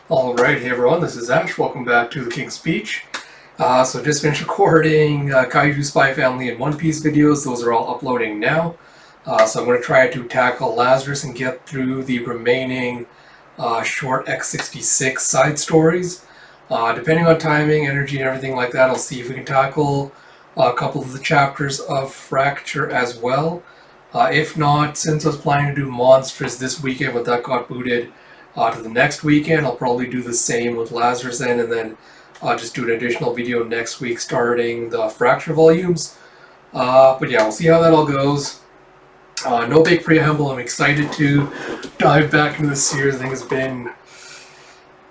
Alright, hey everyone, this is Ash. Welcome back to the King's Speech. So just finished recording Kaiju Spy Family and One Piece videos. Those are all uploading now. So I'm going to try to tackle Lazarus and get through the remaining short X66 side stories. Depending on timing, energy, and everything like that, I'll see if we can tackle a couple of the chapters of Fracture as well. If not, since I was planning to do Monstrous this weekend, but that got booted to the next weekend, I'll probably do the same with Lazarus then, and then just do an additional video next week starting the Fracture volumes. But yeah, we'll see how that all goes. No big preamble. I'm excited to dive back into this series. I think it's been,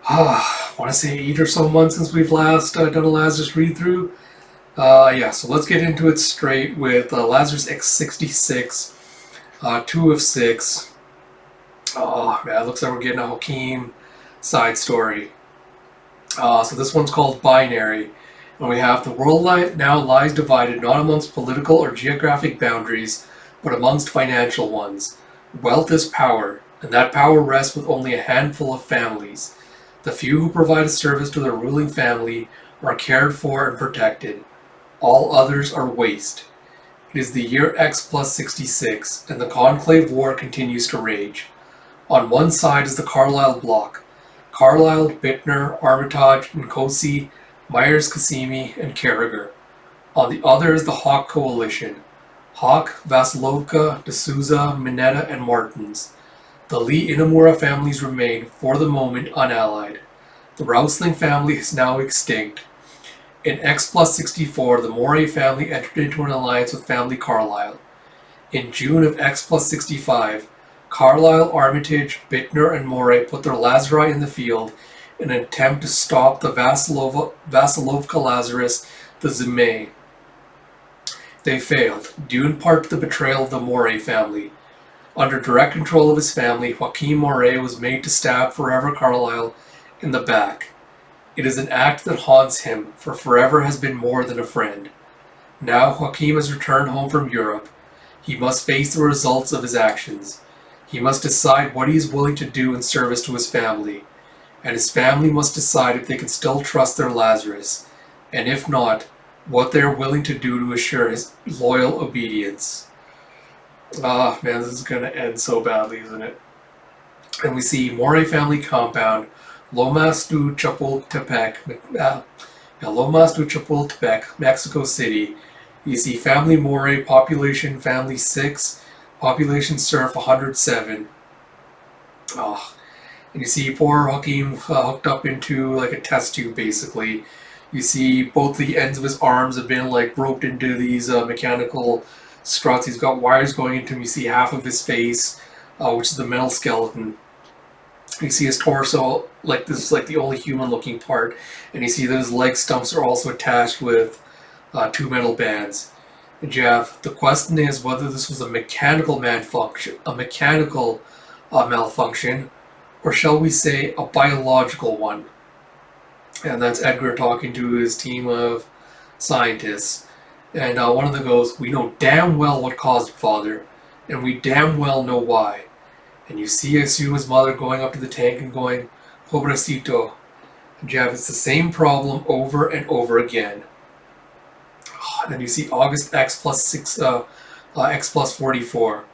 I want to say 8 or so months since we've last done a Lazarus read-through. Yeah, so let's get into it straight with Lazarus X 66, 2 of 6. Oh man, it looks like we're getting a Hakim side story. So this one's called Binary. And we have the world now lies divided not amongst political or geographic boundaries, but amongst financial ones. Wealth is power, and that power rests with only a handful of families. The few who provide a service to their ruling family are cared for and protected. All others are waste. It is the year X plus 66, and the Conclave War continues to rage. On one side is the Carlisle bloc. Carlisle, Bittner, Armitage, Nkosi, Myers, Kasimi, and Carragher. On the other is the Hawk Coalition. Hawk, Vasilovka, D'Souza, Mineta, and Martins. The Lee Inamura families remain, for the moment, unallied. The Rousling family is now extinct. In X plus 64, the Moray family entered into an alliance with family Carlisle. In June of X plus 65, Carlisle, Armitage, Bittner, and Moray put their Lazari in the field in an attempt to stop the Vasilovka Lazarus, the Zime. They failed, due in part to the betrayal of the Moray family. Under direct control of his family, Joaquin Moray was made to stab Forever Carlisle in the back. It is an act that haunts him, for Forever has been more than a friend. Now Joaquin has returned home from Europe. He must face the results of his actions. He must decide what he is willing to do in service to his family, and his family must decide if they can still trust their Lazarus, and if not, what they are willing to do to assure his loyal obedience. Ah, man, this is going to end so badly, isn't it? And we see Moray family compound, Lomas du Chapultepec, Mexico City. You see family Moray, population family 6, population surf 107. Oh. And you see poor Hakim hooked up into like a test tube basically. You see both the ends of his arms have been like roped into these mechanical struts. He's got wires going into him. You see half of his face, which is the metal skeleton. You see his torso, like this is like the only human looking part. And you see that his leg stumps are also attached with 2 metal bands. Jeff, the question is whether this was a mechanical malfunction, or shall we say a biological one? And that's Edgar talking to his team of scientists. And one of them goes, "We know damn well what caused it, Father, and we damn well know why." And you see, I assume, his mother going up to the tank and going, "Pobrecito." And Jeff, it's the same problem over and over again. And then you see August X plus 44.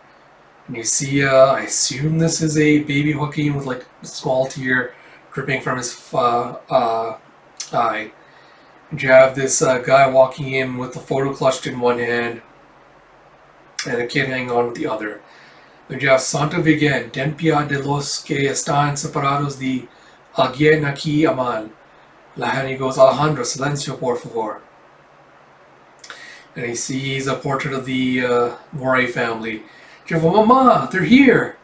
And you see, I assume this is a baby Joaquin with like a small tear dripping from his eye. And you have this guy walking in with the photo clutched in one hand and a kid hanging on with the other. And you have Santa Virgen, ten pia de los que están separados de alguien aquí aman. And he goes, "Alejandro, silencio por favor." And he sees a portrait of the Moray family. Jeff, "Mama, they're here."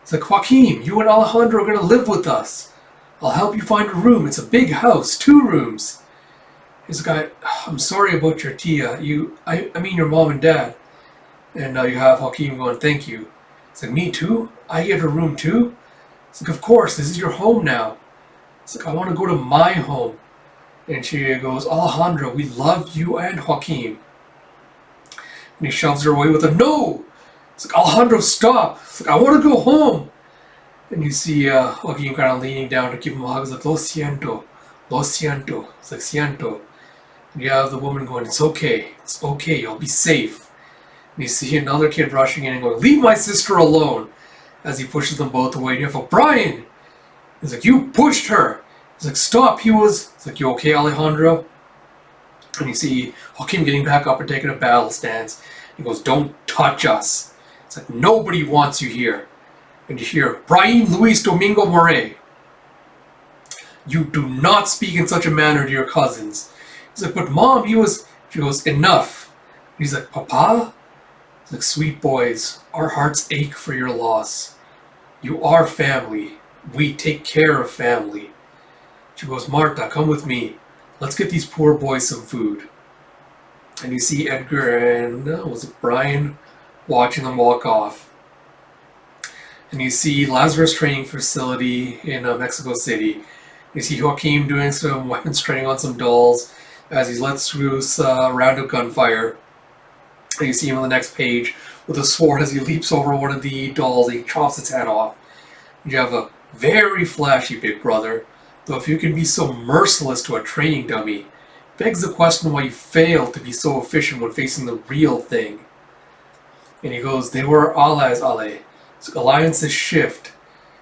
It's like, "Joaquin, you and Alejandro are going to live with us. I'll help you find a room. It's a big house, 2 rooms. He's like, "I'm sorry about your tia. I mean your mom and dad." And you have Joaquin going, "Thank you." It's like, "Me too? I get a room too?" It's like, "Of course, this is your home now." It's like, "I want to go to my home." And she goes, "Alejandro, we love you and Joaquin." And he shoves her away with a no. It's like, "Alejandro, stop." It's like, "I want to go home." And you see Joaquin kind of leaning down to give him a hug. He's like, lo siento. It's like, siento. And you have the woman going, it's okay, you'll be safe. And you see another kid rushing in and going, leave my sister alone, as he pushes them both away. And you have a Brian. He's like, you pushed her. He's like, stop, He's like, you okay, Alejandro? And you see Joaquin getting back up and taking a battle stance. He goes, don't touch us. It's like, nobody wants you here. And you hear, Brian Luis Domingo Moray, you do not speak in such a manner to your cousins. He's like, but Mom, she goes, enough. And he's like, Papa? He's like, sweet boys, our hearts ache for your loss. You are family. We take care of family. She goes, Marta, come with me. Let's get these poor boys some food. And you see Edgar and, was it Brian, watching them walk off. And you see Lazarus training facility in Mexico City. You see Joaquin doing some weapons training on some dolls as he lets loose a round of gunfire. And you see him on the next page with a sword as he leaps over one of the dolls and he chops its head off. You have a very flashy big brother, though if you can be so merciless to a training dummy, begs the question why you failed to be so efficient when facing the real thing. And he goes, they were allies, Ale. So alliances shift.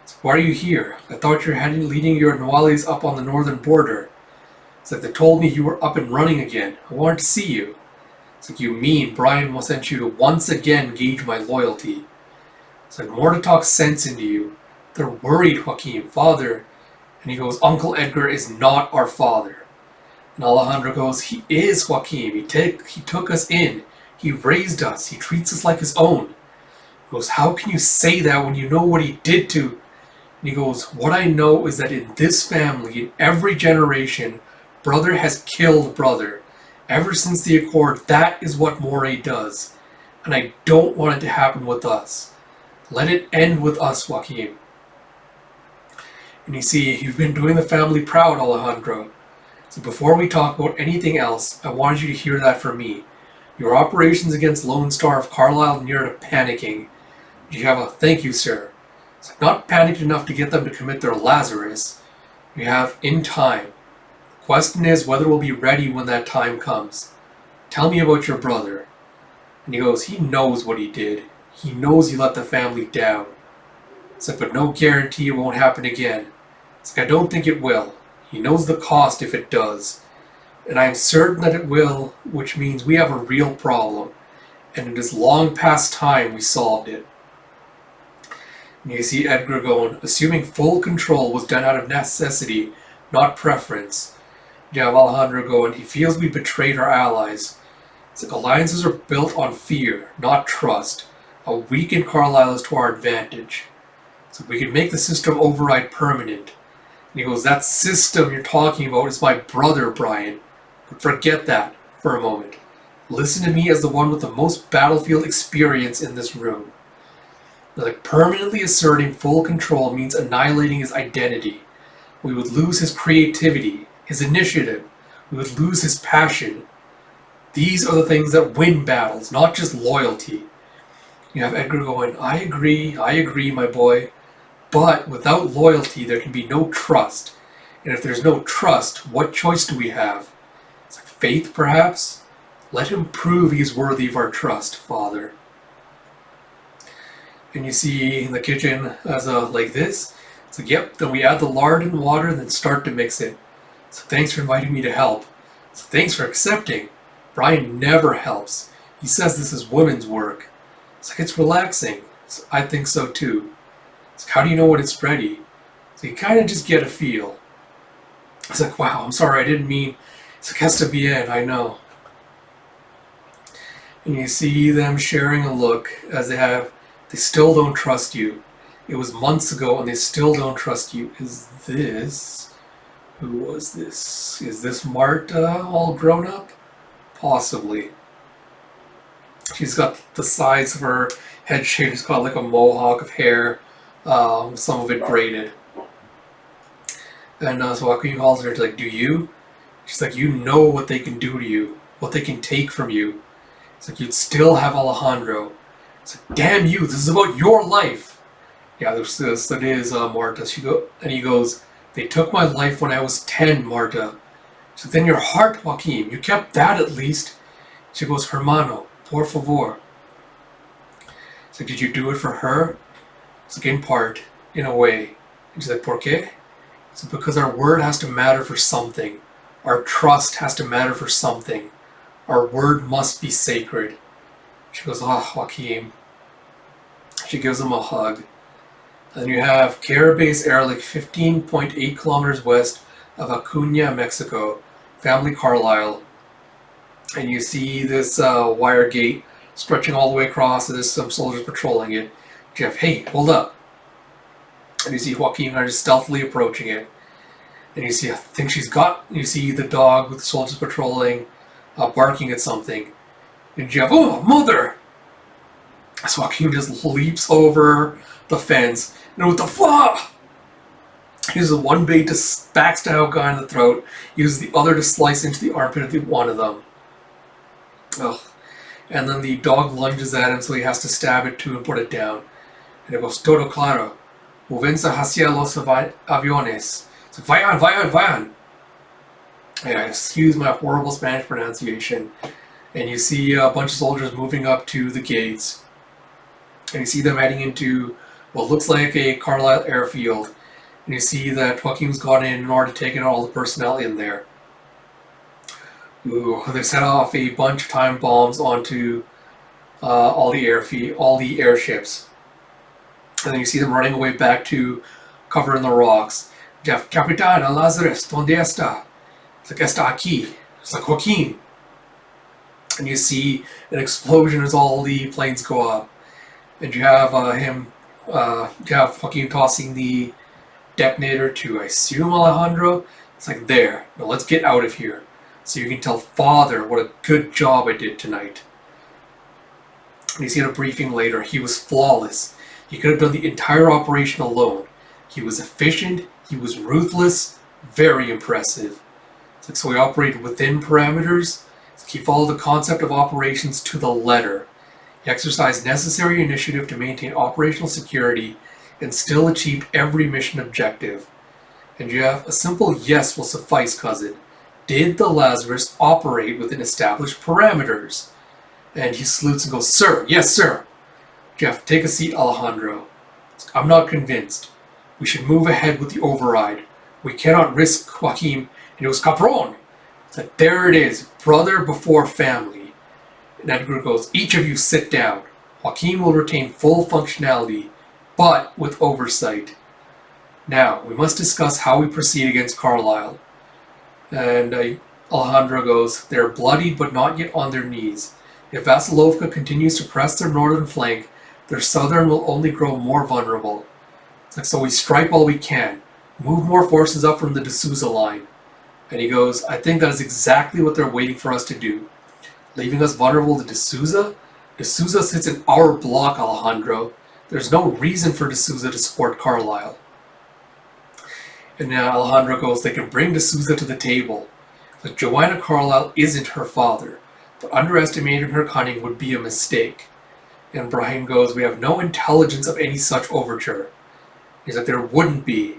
So why are you here? I thought you were leading your Nawales up on the northern border. It's like they told me you were up and running again. I wanted to see you. It's like, you mean Brian sent you to once again gauge my loyalty. It's like, more to talk sense into you. They're worried, Joaquin, father. And he goes, Uncle Edgar is not our father. And Alejandro goes, he is, Joaquin. He took us in. He raised us. He treats us like his own. He goes, how can you say that when you know what he did to... And he goes, what I know is that in this family, in every generation, brother has killed brother. Ever since the Accord, that is what Moray does. And I don't want it to happen with us. Let it end with us, Joaquin. And you see, you've been doing the family proud, Alejandro. So before we talk about anything else, I wanted you to hear that from me. Your operations against Lone Star of Carlisle near to panicking. You have a thank you, sir. It's not panicked enough to get them to commit their Lazarus. You have in time. The question is whether we'll be ready when that time comes. Tell me about your brother. And he goes, he knows what he did. He knows he let the family down. It's like, but no guarantee it won't happen again. It's like, I don't think it will. He knows the cost if it does. And I am certain that it will, which means we have a real problem. And it is long past time we solved it. And you see Edgar going, assuming full control was done out of necessity, not preference. You have Alejandro going, he feels we betrayed our allies. It's like alliances are built on fear, not trust. A weakened Carlisle is to our advantage. So we can make the system override permanent. And he goes, that system you're talking about is my brother, Brian. But forget that for a moment. Listen to me as the one with the most battlefield experience in this room. Like, permanently asserting full control means annihilating his identity. We would lose his creativity, his initiative. We would lose his passion. These are the things that win battles, not just loyalty. You have Edgar going, I agree, my boy. But without loyalty, there can be no trust. And if there's no trust, what choice do we have? It's like faith, perhaps? Let him prove he's worthy of our trust, Father. And you see in the kitchen as like this. It's like, yep, then we add the lard and water and then start to mix it. So thanks for inviting me to help. So thanks for accepting. Brian never helps. He says this is women's work. It's like, it's relaxing. So I think so too. It's like, how do you know when it's ready? So you kind of just get a feel. It's like, wow, I'm sorry, I didn't mean. It's like, has to be in, I know. And you see them sharing a look as they still don't trust you. It was months ago and they still don't trust you. Who was this? Is this Marta all grown up? Possibly. She's got the sides of her head shaved. She's got like a mohawk of hair, some of it braided. And so Joaquin calls her to like, do you? She's like, you know what they can do to you, what they can take from you. It's like, you'd still have Alejandro. It's like, damn you, this is about your life. Yeah, this it is, Marta. And he goes, they took my life when I was 10, Marta. So then your heart, Joaquin, you kept that at least. She goes, hermano, por favor. So did you do it for her? It's like, in part, in a way. And she's like, por qué? So because our word has to matter for something. Our trust has to matter for something. Our word must be sacred. She goes, Joaquin. She gives him a hug. And then you have Caribbe's Air, like 15.8 kilometers west of Acuna, Mexico. Family Carlisle. And you see this wire gate stretching all the way across, and there's some soldiers patrolling it. Jeff, hey, hold up. And you see Joaquin kind of stealthily approaching it. And you see, you see the dog with the soldiers patrolling, barking at something. And Jeff, oh, mother! So Joaquin just leaps over the fence. And what the fuck? He uses one blade to backstab a guy in the throat, uses the other to slice into the armpit of one of them. Ugh. And then the dog lunges at him, so he has to stab it too and put it down. And it goes, todo claro. Movense hacia los aviones. So, vayan, vayan, vayan. Yeah, excuse my horrible Spanish pronunciation. And you see a bunch of soldiers moving up to the gates. And you see them heading into what looks like a Carlisle airfield. And you see that Joaquin's gone in order to take in all the personnel in there. Ooh, they set off a bunch of time bombs onto all the airships. And then you see them running away back to cover in the rocks. Jeff, Capitán, Lazarus, ¿dónde está? It's like, está aquí. It's like, Joaquin. And you see an explosion as all the planes go up. And you have you have Joaquin tossing the detonator to, I assume, Alejandro. It's like, there, now let's get out of here. So you can tell Father what a good job I did tonight. And you see in a briefing later, he was flawless. He could have done the entire operation alone. He was efficient, he was ruthless, very impressive. It's like, so he operated within parameters. He followed the concept of operations to the letter. He exercised necessary initiative to maintain operational security and still achieved every mission objective. And you have a simple yes will suffice, cousin. Did the Lazarus operate within established parameters? And he salutes and goes, sir, yes, sir. Jeff, take a seat, Alejandro. I'm not convinced. We should move ahead with the override. We cannot risk Joaquin. And it was Capron. It's like, there it is, brother before family. And Edgar goes, each of you sit down. Joaquin will retain full functionality, but with oversight. Now, we must discuss how we proceed against Carlisle. And Alejandro goes, they're bloodied but not yet on their knees. If Vasilovka continues to press their northern flank, their southern will only grow more vulnerable. It's like, so we strike while we can. Move more forces up from the D'Souza line. And he goes, I think that is exactly what they're waiting for us to do. Leaving us vulnerable to D'Souza? D'Souza sits in our block, Alejandro. There's no reason for D'Souza to support Carlisle. And now Alejandro goes, they can bring D'Souza to the table. But Joanna Carlisle isn't her father, but underestimating her cunning would be a mistake. And Brian goes, we have no intelligence of any such overture. He's like, there wouldn't be.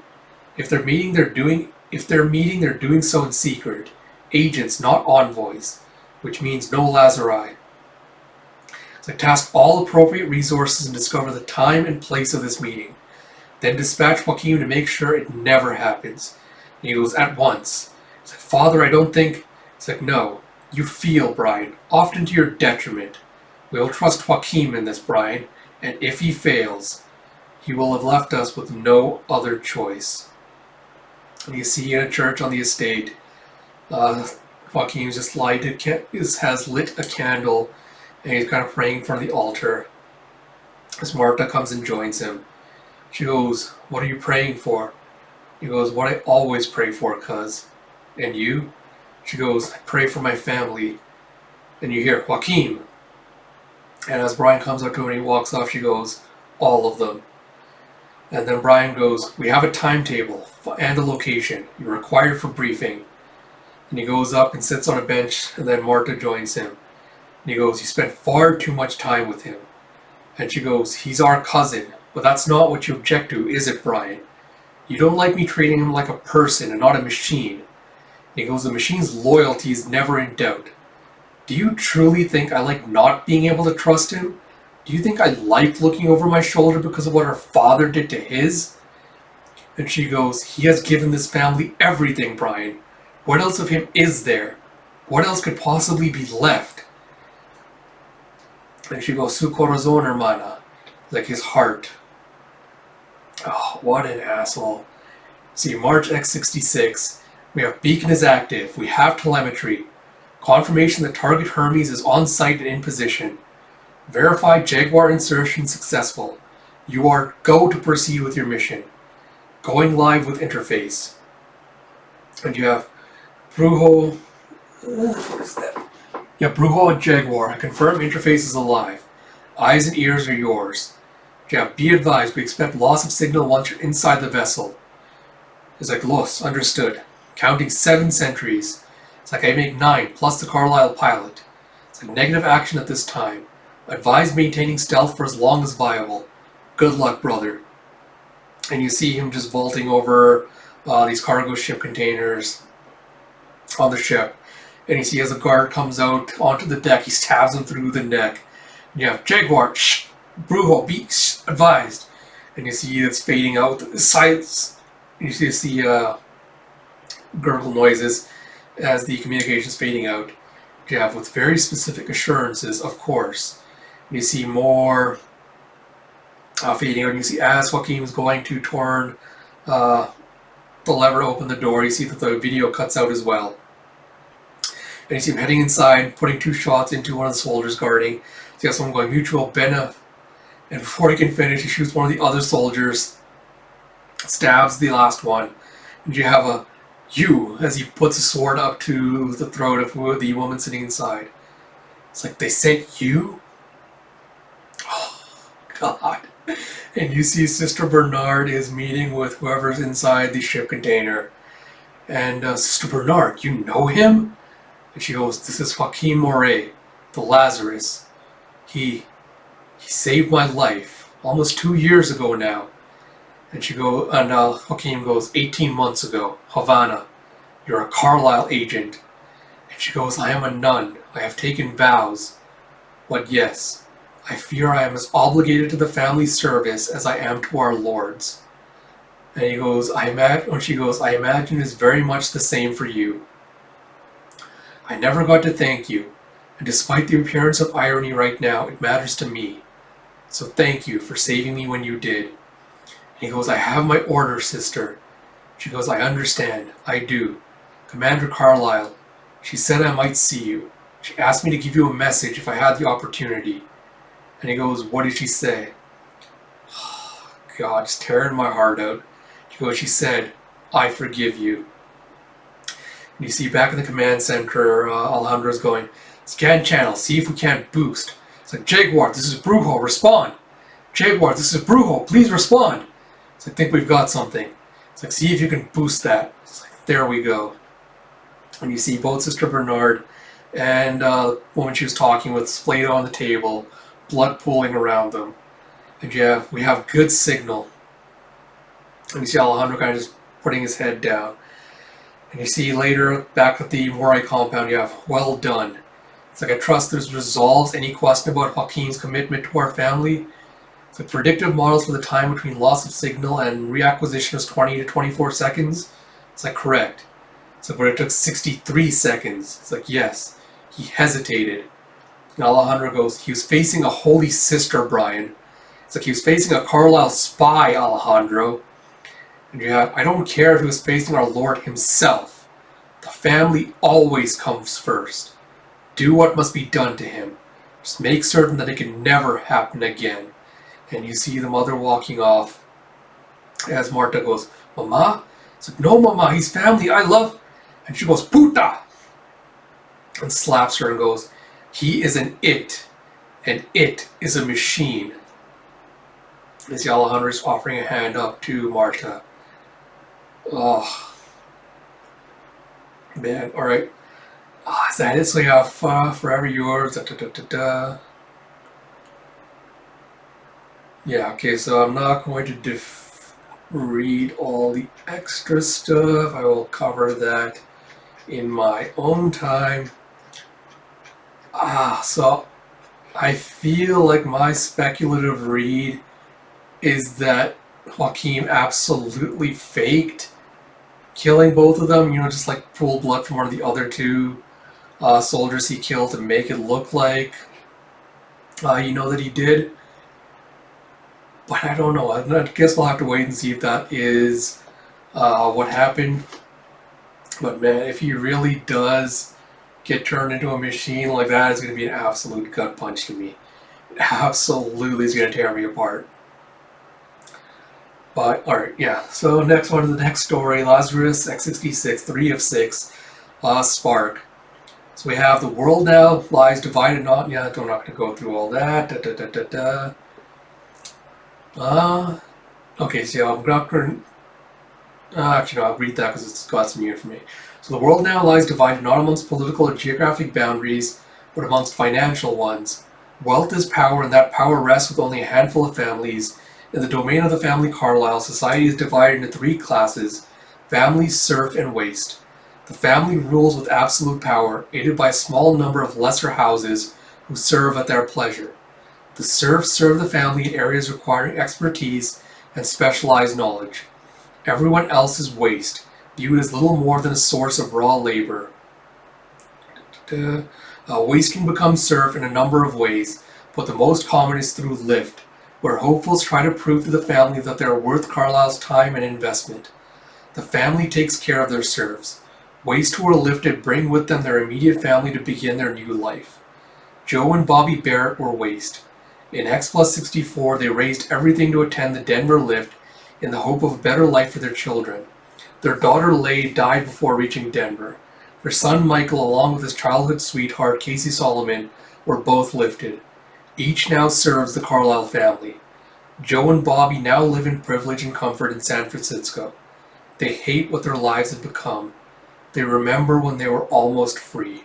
If they're meeting, they're doing so in secret. Agents, not envoys, which means no Lazari. So task all appropriate resources and discover the time and place of this meeting. Then dispatch Joaquin to make sure it never happens. And he goes, at once. He's like, Father, I don't think... He's like, no. You feel, Brian, often to your detriment. We'll trust Joaquin in this, Brian, and if he fails, he will have left us with no other choice. And you see in a church on the estate, Joaquin has lit a candle, and he's kind of praying in front of the altar. As Marta comes and joins him. She goes, what are you praying for? He goes, what I always pray for, cuz. And you? She goes, I pray for my family. And you hear, Joaquin. And as Brian comes up to her and he walks off, she goes, all of them. And then Brian goes, we have a timetable and a location. You're required for briefing. And he goes up and sits on a bench, and then Marta joins him. And he goes, you spent far too much time with him. And she goes, he's our cousin. But that's not what you object to, is it, Brian? You don't like me treating him like a person and not a machine. And he goes, the machine's loyalty is never in doubt. Do you truly think I like not being able to trust him? Do you think I like looking over my shoulder because of what her father did to his? And she goes, he has given this family everything, Brian. What else of him is there? What else could possibly be left? And she goes, su corazón, hermana. Like his heart. Oh, what an asshole. See, March X66. We have beacon is active. We have telemetry. Confirmation that target Hermes is on site and in position. Verified Jaguar insertion successful. You are go to proceed with your mission. Going live with interface. And you have Brujo. What is that? Yeah, Brujo and Jaguar. Confirm interface is alive. Eyes and ears are yours. You have be advised, we expect loss of signal once you're inside the vessel. It's like, los, understood. Counting 7 sentries. It's like I make 9, plus the Carlisle pilot. It's like negative action at this time. Advise maintaining stealth for as long as viable. Good luck, brother. And you see him just vaulting over these cargo ship containers on the ship. And you see as a guard comes out onto the deck, he stabs him through the neck. And you have Jaguar, shh, Brujo, be advised. And you see it's fading out. The sides, you see gurgle noises as the communication's fading out. You have with very specific assurances, of course. And you see more fading out. And you see as Joaquin's going to turn the lever to open the door, you see that the video cuts out as well. And you see him heading inside, putting 2 shots into one of the soldiers guarding. So you have someone going mutual benef. And before he can finish, he shoots one of the other soldiers, stabs the last one. And you have a you as he puts a sword up to the throat of the woman sitting inside. It's like, they sent you? Oh, God. And you see Sister Bernard is meeting with whoever's inside the ship container. And Sister Bernard, you know him? And she goes, this is Joaquin Moret, the Lazarus. He saved my life almost 2 years ago now. And Joaquin goes, 18 months ago, Havana. You're a Carlisle agent. And she goes, I am a nun. I have taken vows. But yes, I fear I am as obligated to the family's service as I am to our lord's. And he goes, she goes, I imagine it's very much the same for you. I never got to thank you. And despite the appearance of irony right now, it matters to me. So thank you for saving me when you did. And he goes, I have my orders, sister. She goes, I understand. I do. Commander Carlisle, she said I might see you. She asked me to give you a message if I had the opportunity. And he goes, what did she say? God, just tearing my heart out. She said, I forgive you. And you see back in the command center, Alejandro's going, scan channel, see if we can't boost. It's like, Jaguar, this is Brujo, respond. Jaguar, this is Brujo, please respond. It's like, I think we've got something. It's like, see if you can boost that. It's like, there we go. And you see both Sister Bernard and the woman she was talking with splayed on the table, blood pooling around them. And yeah, we have good signal. And you see Alejandro kind of just putting his head down. And you see later, back at the Moray compound, you have, well done. It's like, I trust this resolves any question about Joaquin's commitment to our family. The predictive models for the time between loss of signal and reacquisition is 20 to 24 seconds. It's like, correct. It's like, but it took 63 seconds. It's like, yes. He hesitated. And Alejandro goes, he was facing a holy sister, Brian. It's like he was facing a Carlisle spy, Alejandro. And you have, I don't care if he was facing our Lord himself. The family always comes first. Do what must be done to him. Just make certain that it can never happen again. And you see the mother walking off as Marta goes, Mama? It's like, no, Mama, he's family, I love. And she goes, Puta! And slaps her and goes, he is an it, and it is a machine. And you see Alejandro is offering a hand up to Marta. Oh, man, alright. Is that it? So you have Forever Yours, da, da, da, da, da. Yeah, okay, so I'm not going to read all the extra stuff. I will cover that in my own time. So I feel like my speculative read is that Joaquin absolutely faked killing both of them, just like pulled blood from one of the other two soldiers he killed to make it look like, that he did. But I don't know. I guess we'll have to wait and see if that is what happened. But man, if he really does get turned into a machine like that, it's going to be an absolute gut punch to me. It absolutely is going to tear me apart. But, alright, yeah. So next one to the next story, Lazarus X 3 of 6, Spark. So we have the world now lies divided not yet. I'm not going to go through all that. Okay, so I'm not going to... actually, no, I'll read that because it's got some new information. So the world now lies divided not amongst political or geographic boundaries, but amongst financial ones. Wealth is power, and that power rests with only a handful of families. In the domain of the family Carlyle, society is divided into three classes: family, serf, and waste. The family rules with absolute power, aided by a small number of lesser houses who serve at their pleasure. The serfs serve the family in areas requiring expertise and specialized knowledge. Everyone else is waste, viewed as little more than a source of raw labor. Waste can become serf in a number of ways, but the most common is through lift, where hopefuls try to prove to the family that they are worth Carlyle's time and investment. The family takes care of their serfs. Waste who are lifted bring with them their immediate family to begin their new life. Joe and Bobby Barrett were waste. In X plus 64, they raised everything to attend the Denver lift in the hope of a better life for their children. Their daughter Leigh died before reaching Denver. Their son Michael, along with his childhood sweetheart Casey Solomon, were both lifted. Each now serves the Carlyle family. Joe and Bobby now live in privilege and comfort in San Francisco. They hate what their lives have become. They remember when they were almost free.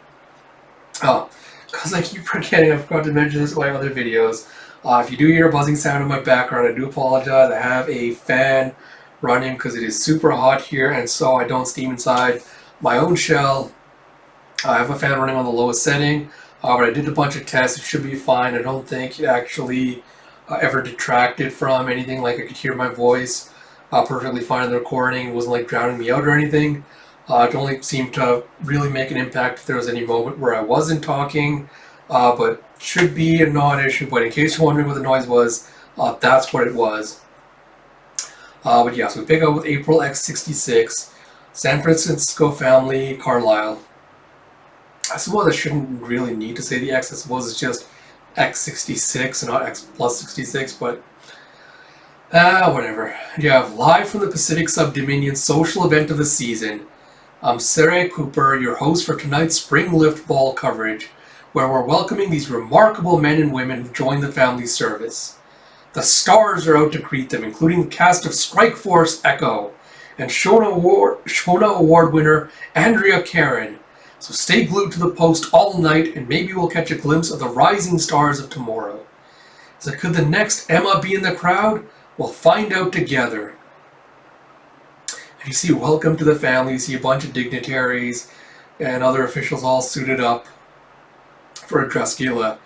Oh, because I keep forgetting, I forgot to mention this in my other videos. If you do hear a buzzing sound in my background, I do apologize. I have a fan running because it is super hot here, and so I don't steam inside my own shell. I have a fan running on the lowest setting, but I did a bunch of tests. It should be fine. I don't think it actually ever detracted from anything. Like, I could hear my voice perfectly fine in the recording. It wasn't like drowning me out or anything. It only seemed to really make an impact if there was any moment where I wasn't talking, but should be a non-issue. But in case you're wondering what the noise was, that's what it was. But yeah, so we pick up with April X 66, San Francisco family, Carlyle. I suppose I shouldn't really need to say the X. I suppose it's just X66 and not X plus 66, but whatever. You have live from the Pacific Subdominion social event of the season. I'm Sarah Cooper, your host for tonight's Spring Lift Ball coverage, where we're welcoming these remarkable men and women who've joined the family service. The stars are out to greet them, including the cast of Strike Force Echo and Shona Award winner Andrea Karen. So stay glued to the post all night, and maybe we'll catch a glimpse of the rising stars of tomorrow. So could the next Emma be in the crowd? We'll find out together. And you see welcome to the family. You see a bunch of dignitaries and other officials all suited up for a dress gala.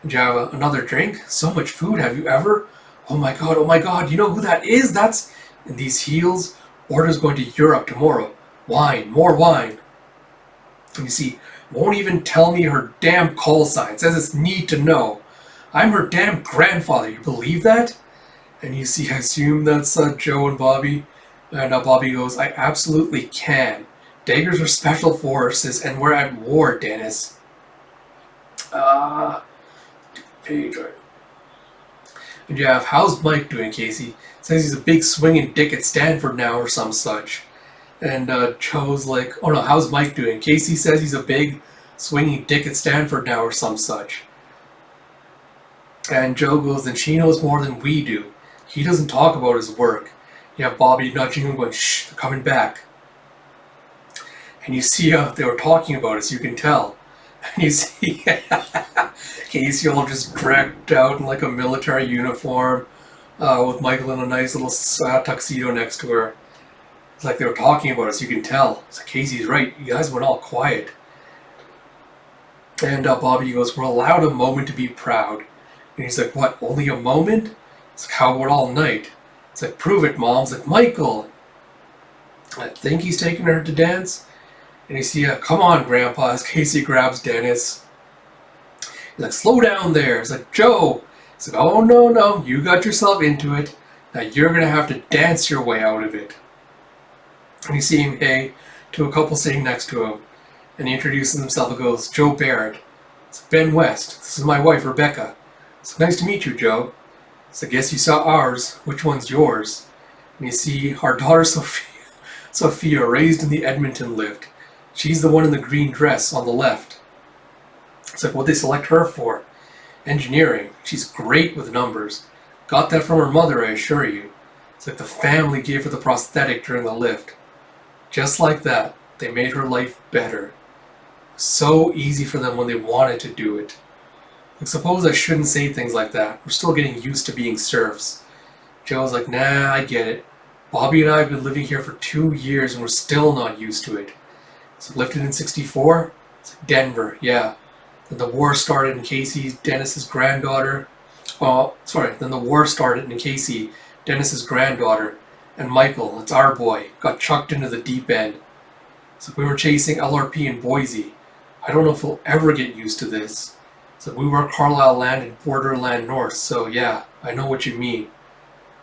And you have another drink? So much food, have you ever? Oh my god, you know who that is? That's in these heels. Orders going to Europe tomorrow. Wine, more wine. And you see, won't even tell me her damn call sign. Says it's need to know. I'm her damn grandfather, you believe that? And you see, I assume that's Joe and Bobby. And Bobby goes, I absolutely can. Daggers are special forces, and we're at war, Dennis. Page, right. And you have, how's Mike doing, Casey? Says he's a big swinging dick at Stanford now, or some such. And Joe's like, oh no, how's Mike doing? Casey says he's a big swinging dick at Stanford now, or some such. And Joe goes, then she knows more than we do. He doesn't talk about his work. You have Bobby nudging him, going, shh, they're coming back. And you see they were talking about it, so you can tell. And you see Casey all just dragged out in like a military uniform, with Michael in a nice little tuxedo next to her. It's like they were talking about us, you can tell. It's like, Casey's right, you guys went all quiet. And Bobby goes, we're allowed a moment to be proud. And he's like, what, only a moment? It's like, how about all night? It's like, prove it, Mom. It's like, Michael. I think he's taking her to dance. And you see, come on, Grandpa, as Casey grabs Dennis. He's like, slow down there. It's like, Joe. It's like, oh, no, you got yourself into it. Now you're going to have to dance your way out of it. And you see him, hey, to a couple sitting next to him. And he introduces himself and goes, Joe Barrett. It's Ben West. This is my wife, Rebecca. It's nice to meet you, Joe. So I guess you saw ours. Which one's yours? And you see our daughter Sophia, raised in the Edmonton lift. She's the one in the green dress on the left. It's like, what'd they select her for? Engineering. She's great with numbers. Got that from her mother, I assure you. It's like the family gave her the prosthetic during the lift. Just like that, they made her life better. So easy for them when they wanted to do it. Like, suppose I shouldn't say things like that. We're still getting used to being serfs. Joe's like, nah, I get it. Bobby and I have been living here for 2 years and we're still not used to it. So lifted in 64? It's like Denver, yeah. Then the war started in Casey, Dennis's granddaughter. Then the war started in Casey, Dennis's granddaughter. And Michael, it's our boy, got chucked into the deep end. So we were chasing LRP in Boise. I don't know if we'll ever get used to this. So we work Carlisle land and borderland north, so yeah, I know what you mean.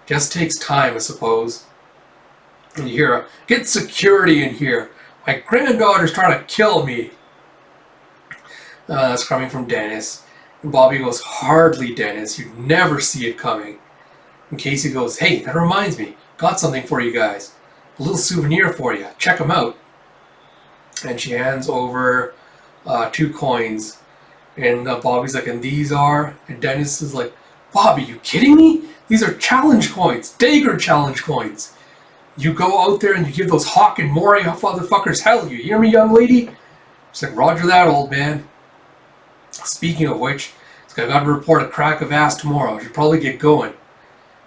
Just takes time, I suppose. And you hear, get security in here. My granddaughter's trying to kill me. That's coming from Dennis. And Bobby goes, hardly, Dennis. You'd never see it coming. And Casey goes, hey, that reminds me. Got something for you guys. A little souvenir for you. Check them out. And she hands over 2 coins. And Bobby's like, and these are? And Dennis is like, Bobby, you kidding me? These are challenge coins. Dagger challenge coins. You go out there and you give those Hawk and Maury motherfuckers hell. You hear me, young lady? She's like, roger that, old man. Speaking of which, I got to report a crack of ass tomorrow. I should probably get going.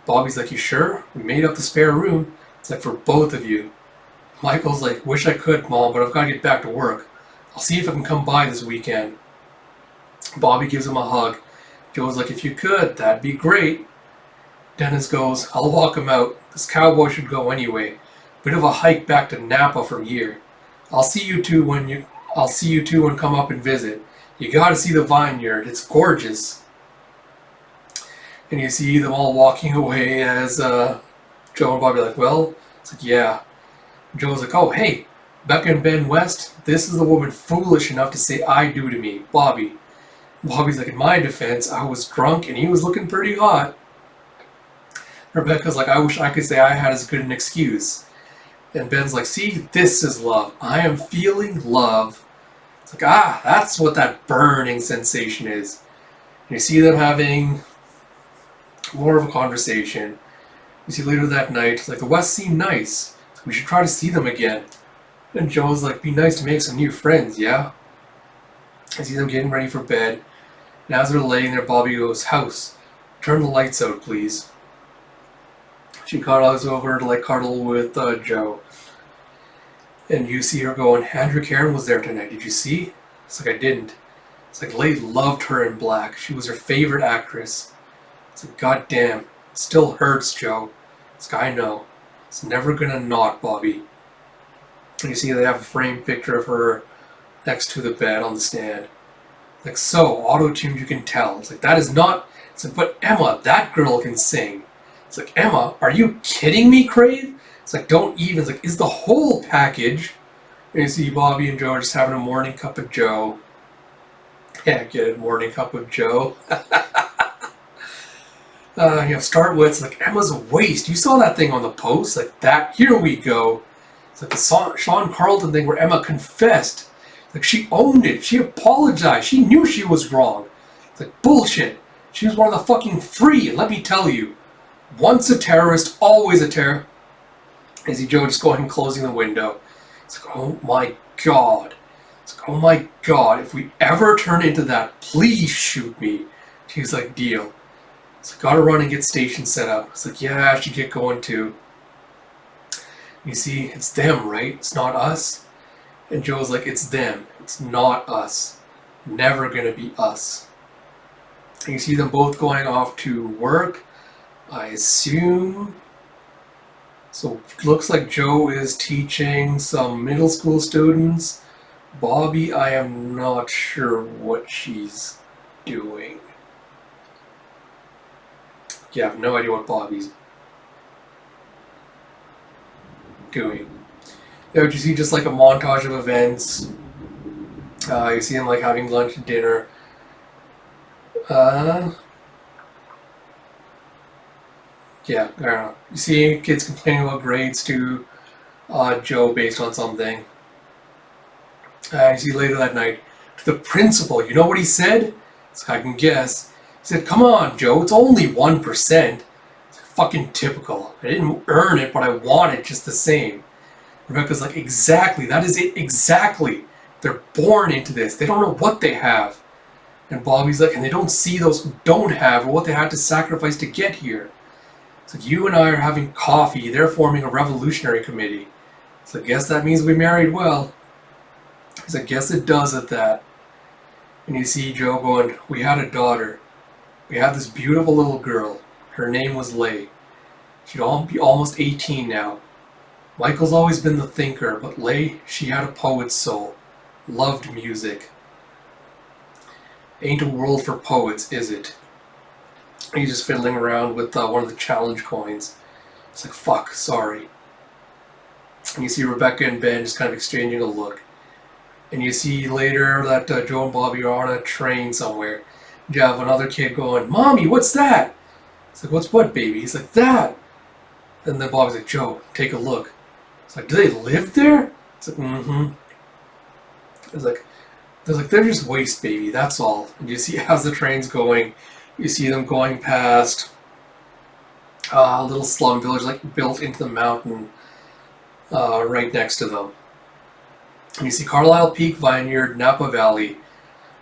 Bobby's like, you sure? We made up the spare room. It's like, for both of you. Michael's like, wish I could, Mom, but I've got to get back to work. I'll see if I can come by this weekend. Bobby gives him a hug. Joe's like, if you could, that'd be great. Dennis goes, I'll walk him out. This cowboy should go anyway. Bit of a hike back to Napa from here. I'll see you two when come up and visit. You gotta see the vineyard. It's gorgeous. And you see them all walking away as Joe and Bobby are like, well, it's like, yeah. Joe's like, oh, hey, Becca and Ben West, this is the woman foolish enough to say I do to me, Bobby. Bobby's like, in my defense, I was drunk and he was looking pretty hot. Rebecca's like, I wish I could say I had as good an excuse. And Ben's like, see, this is love. I am feeling love. It's like, that's what that burning sensation is. And you see them having more of a conversation. You see later that night, it's like, the West seem nice. So we should try to see them again. And Joe's like, be nice to make some new friends, yeah? I see them getting ready for bed. And as they're laying there, Bobby goes, house, turn the lights out, please. She cuddles over to like cuddle with Joe. And you see her going, Andrew Karen was there tonight. Did you see? It's like, I didn't. It's like, Lade loved her in black. She was her favorite actress. It's like, goddamn. It still hurts, Joe. It's like, I know. It's never gonna not, Bobby. And you see they have a framed picture of her next to the bed on the stand. Like, so, auto-tuned, you can tell. It's like, that is not... It's like, but Emma, that girl can sing. It's like, Emma, are you kidding me, Crave? It's like, don't even. It's like, it's the whole package. And you see Bobby and Joe are just having a morning cup of Joe. Yeah, get it, morning cup of Joe. Start with, it's like, Emma's a waste. You saw that thing on the post? Like, that, here we go. It's like the Sean Carlton thing where Emma confessed. Like, she owned it. She apologized. She knew she was wrong. It's like, bullshit. She was one of the fucking free. And let me tell you, once a terrorist, always a terror. I see Joe just going and closing the window. It's like, oh my God. It's like, oh my God. If we ever turn into that, please shoot me. She's like, deal. So gotta run and get station set up. It's like, yeah, I should get going too. You see, it's them, right? It's not us. And Joe's like, it's them. It's not us. Never gonna be us. And you see them both going off to work, I assume. So looks like Joe is teaching some middle school students. Bobby, I am not sure what she's doing. Yeah, I have no idea what Bobby's doing. There you see just like a montage of events. You see him like having lunch and dinner. Yeah, I don't know. You see kids complaining about grades to Joe based on something. You see later that night, to the principal, you know what he said? So I can guess. He said, come on, Joe, it's only 1%. It's fucking typical. I didn't earn it, but I want it just the same. Rebecca's like, exactly, that is it, exactly. They're born into this. They don't know what they have. And Bobby's like, and they don't see those who don't have or what they had to sacrifice to get here. It's like, you and I are having coffee. They're forming a revolutionary committee. So I guess that means we married well. He's like, guess it does at that. And you see Joe going, we had a daughter. We had this beautiful little girl. Her name was Leigh. She'd be almost 18 now. Michael's always been the thinker, but Leigh, she had a poet's soul. Loved music. Ain't a world for poets, is it? And he's just fiddling around with one of the challenge coins. It's like, fuck, sorry. And you see Rebecca and Ben just kind of exchanging a look. And you see later that Joe and Bobby are on a train somewhere. You have another kid going, Mommy, what's that? It's like, what's what, baby? He's like, that. And then Bobby's like, Joe, take a look. It's like, do they live there? It's like, mm-hmm. It's like, they're just waste, baby, that's all. And you see as the train's going, you see them going past a little slum village like built into the mountain right next to them. And you see Carlisle Peak Vineyard, Napa Valley.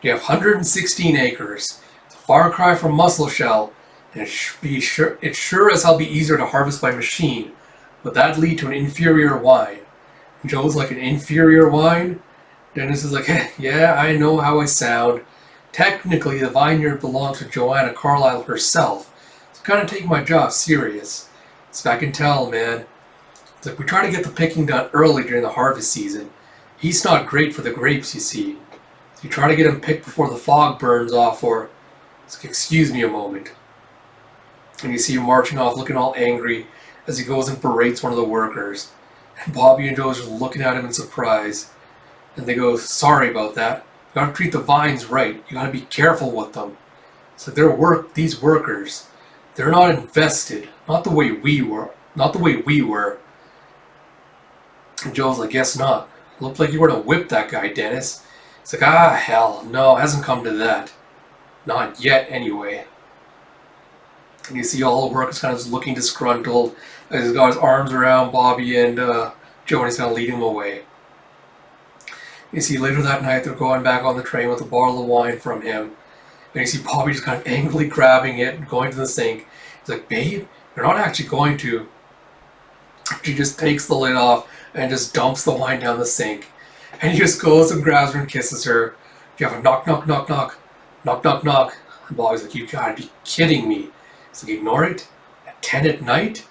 You have 116 acres. It's a far cry from Musselshell, and it sure as hell be easier to harvest by machine, but that'd lead to an inferior wine. And Joe's like, an inferior wine? Dennis is like, hey, yeah, I know how I sound. Technically, the vineyard belongs to Joanna Carlisle herself, so kind of take my job serious. So I can tell, man. It's like, we try to get the picking done early during the harvest season. He's not great for the grapes, you see. So you try to get him picked before the fog burns off, or... It's like, excuse me a moment. And you see him marching off looking all angry as he goes and berates one of the workers. And Bobby and Joe are just looking at him in surprise. And they go, sorry about that. You gotta treat the vines right. You gotta be careful with them. So these workers, they're not invested. Not the way we were. And Joe's like, guess not. Looked like you were to whip that guy, Dennis. It's like, ah, hell, no, it hasn't come to that. Not yet, anyway. And you see all the workers kind of just looking disgruntled as he's got his arms around Bobby and Joe, and he's going to lead him away. You see later that night they're going back on the train with a bottle of wine from him. And you see Bobby just kind of angrily grabbing it and going to the sink. He's like, babe, you're not actually going to. She just takes the lid off and just dumps the wine down the sink. And he just goes and grabs her and kisses her. You have a knock, knock, knock, knock. Knock, knock, knock. And Bobby's like, you gotta be kidding me. He's like, ignore it? At 10 at night?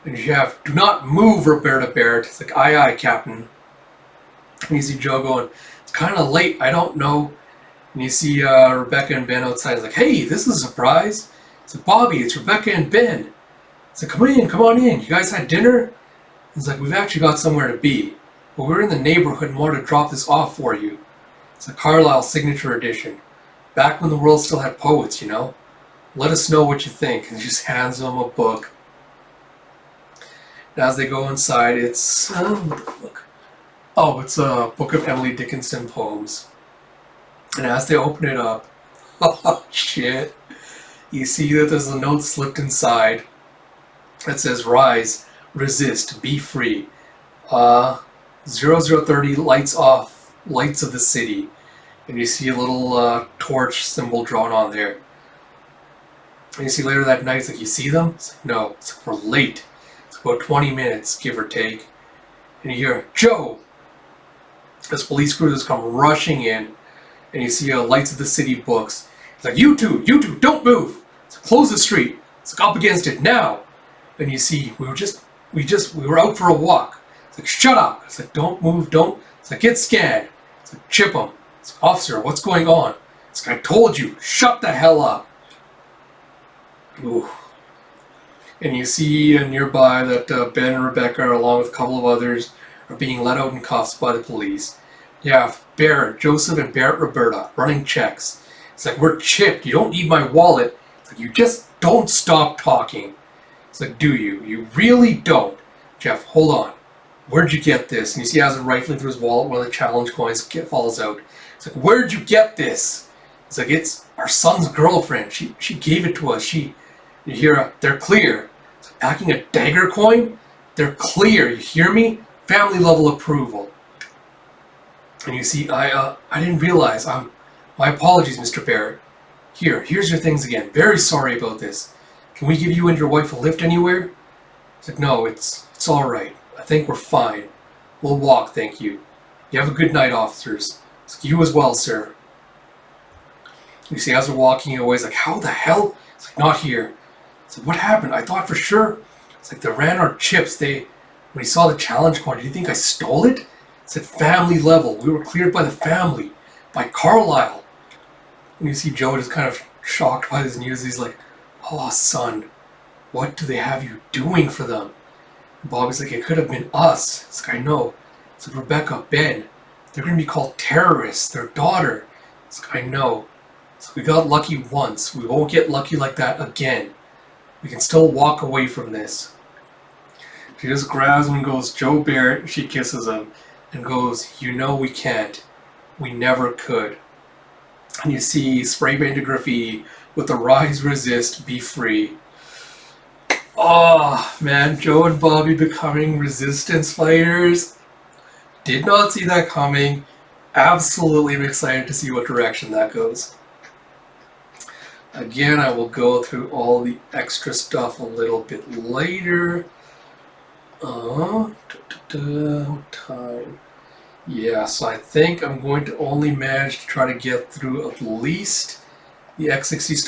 And you have, do not move, Roberta Barrett. It's like, aye, aye, Captain. And you see Joe going, it's kind of late, I don't know. And you see Rebecca and Ben outside. It's like, hey, this is a surprise. It's like, Bobby, it's Rebecca and Ben. It's like, come on in. You guys had dinner? It's like, we've actually got somewhere to be. But we're in the neighborhood and wanted to drop this off for you. It's a Carlisle signature edition. Back when the world still had poets, you know. Let us know what you think. And he just hands them a book. And as they go inside, it's... what the fuck? Oh, it's a book of Emily Dickinson poems. And as they open it up, oh shit, you see that there's a note slipped inside that says, rise, resist, be free. 0030 lights off, lights of the city. And you see a little torch symbol drawn on there. And you see later that night, it's like, you see them? It's like, no. It's like, we're late. It's about 20 minutes, give or take. And you hear, Joe! This police cruisers come rushing in, and you see lights of the city books. It's like, you two, don't move! It's like, close the street. It's like, up against it, now! And you see, we were out for a walk. It's like, shut up! It's like, don't move, don't. It's like, get scanned. It's like, chip them. It's like, officer, what's going on? It's like, I told you, shut the hell up! Ooh. And you see nearby that Ben and Rebecca, along with a couple of others, are being let out in cuffs by the police. Yeah, Barrett, Joseph, and Barrett Roberta running checks. It's like, we're chipped. You don't need my wallet. It's like, you just don't stop talking. It's like, do you? You really don't. Jeff, hold on. Where'd you get this? And you see, as rifling through his wallet, one of the challenge coins falls out. It's like, where'd you get this? It's like, it's our son's girlfriend. She gave it to us. You hear, they're clear. It's like, packing a dagger coin? They're clear. You hear me? Family level approval. And you see, I didn't realize. My apologies, Mr. Barrett. Here's your things again. Very sorry about this. Can we give you and your wife a lift anywhere? It's like, no, it's all right. I think we're fine. We'll walk, thank you. You have a good night, officers. It's like, you as well, sir. You see, as they're walking away, it's like, how the hell? It's like, not here. It's like, what happened? I thought for sure. It's like, they ran our chips. When he saw the challenge coin, did you think I stole it? It said family level. We were cleared by the family. By Carlisle. And you see Joe just kind of shocked by this news. He's like, oh, son, what do they have you doing for them? And Bobby's like, it could have been us. It's like, I know. It's like, Rebecca, Ben, they're going to be called terrorists. Their daughter. It's like, I know. So we got lucky once. We won't get lucky like that again. We can still walk away from this. She just grabs him and goes, Joe Barrett. She kisses him and goes, you know we can't. We never could. And you see spray painted graffiti with the rise, resist, be free. Oh man, Joe and Bobby becoming resistance fighters. Did not see that coming. Absolutely am excited to see what direction that goes. Again, I will go through all the extra stuff a little bit later. Time. Yeah, so I think I'm going to only manage to try to get through at least the X66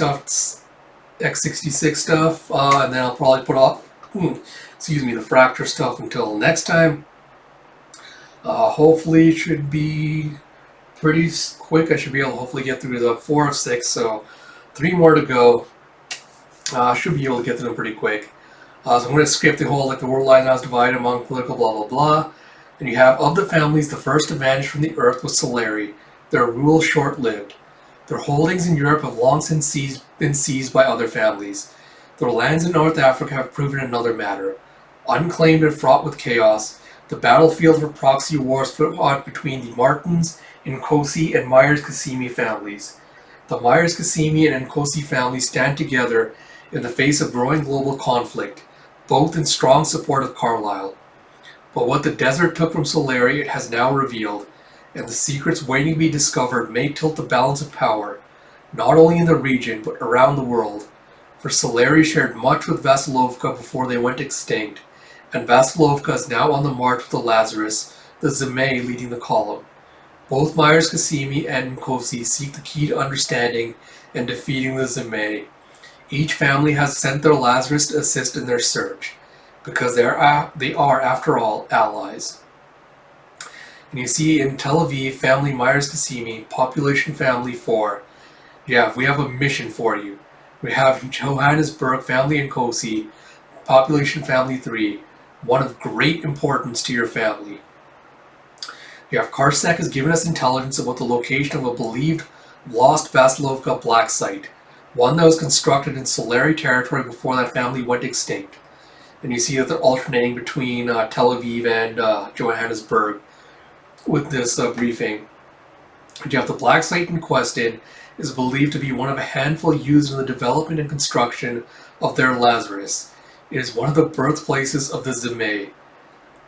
stuff, and then I'll probably put off, the fracture stuff until next time. Hopefully it should be pretty quick. I should be able to hopefully get through the 4 of 6, so 3 more to go. Should be able to get through them pretty quick. So I'm going to skip the whole, the world line now is divided among political blah blah blah. And you have, of the families, the first to vanish from the earth was Solari. Their rule short-lived. Their holdings in Europe have long since been seized by other families. Their lands in North Africa have proven another matter. Unclaimed and fraught with chaos, the battlefield for proxy wars fought between the Martins, Nkosi, and Myers-Kasimi families. The Myers-Kasimi and Nkosi families stand together in the face of growing global conflict, both in strong support of Carlisle. But what the desert took from Solari it has now revealed, and the secrets waiting to be discovered may tilt the balance of power, not only in the region but around the world. For Solari shared much with Vasilovka before they went extinct, and Vasilovka is now on the march with the Lazarus, the Zemay leading the column. Both Myers-Kasimi and Nkosi seek the key to understanding and defeating the Zemay. Each family has sent their Lazarus to assist in their search, because they are, after all, allies. And you see in Tel Aviv, family Myers-Kasimi, population family 4. Yeah, we have a mission for you. We have Johannesburg, family Nkosi, population family 3, one of great importance to your family. You have Karsek has given us intelligence about the location of a believed lost Vasilovka black site, one that was constructed in Solari territory before that family went extinct. And you see that they're alternating between Tel Aviv and Johannesburg with this briefing. And you have the black site in question is believed to be one of a handful used in the development and construction of their Lazarus. It is one of the birthplaces of the Zemay.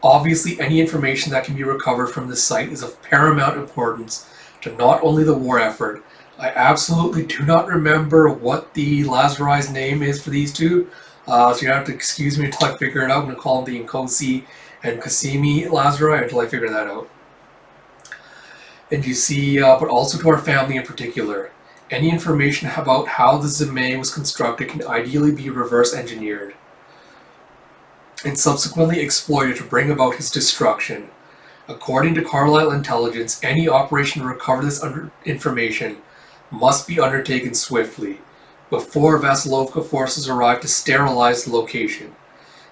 Obviously, any information that can be recovered from this site is of paramount importance to not only the war effort, I absolutely do not remember what the Lazarus name is for these two. So you have to excuse me until I figure it out. I'm going to call them the Nkosi and Kasimi Lazarus until I figure that out. And you see, but also to our family in particular, any information about how the Zeme was constructed can ideally be reverse engineered and subsequently exploited to bring about his destruction. According to Carlisle intelligence, any operation to recover this information must be undertaken swiftly, before Vasilovka forces arrive to sterilize the location.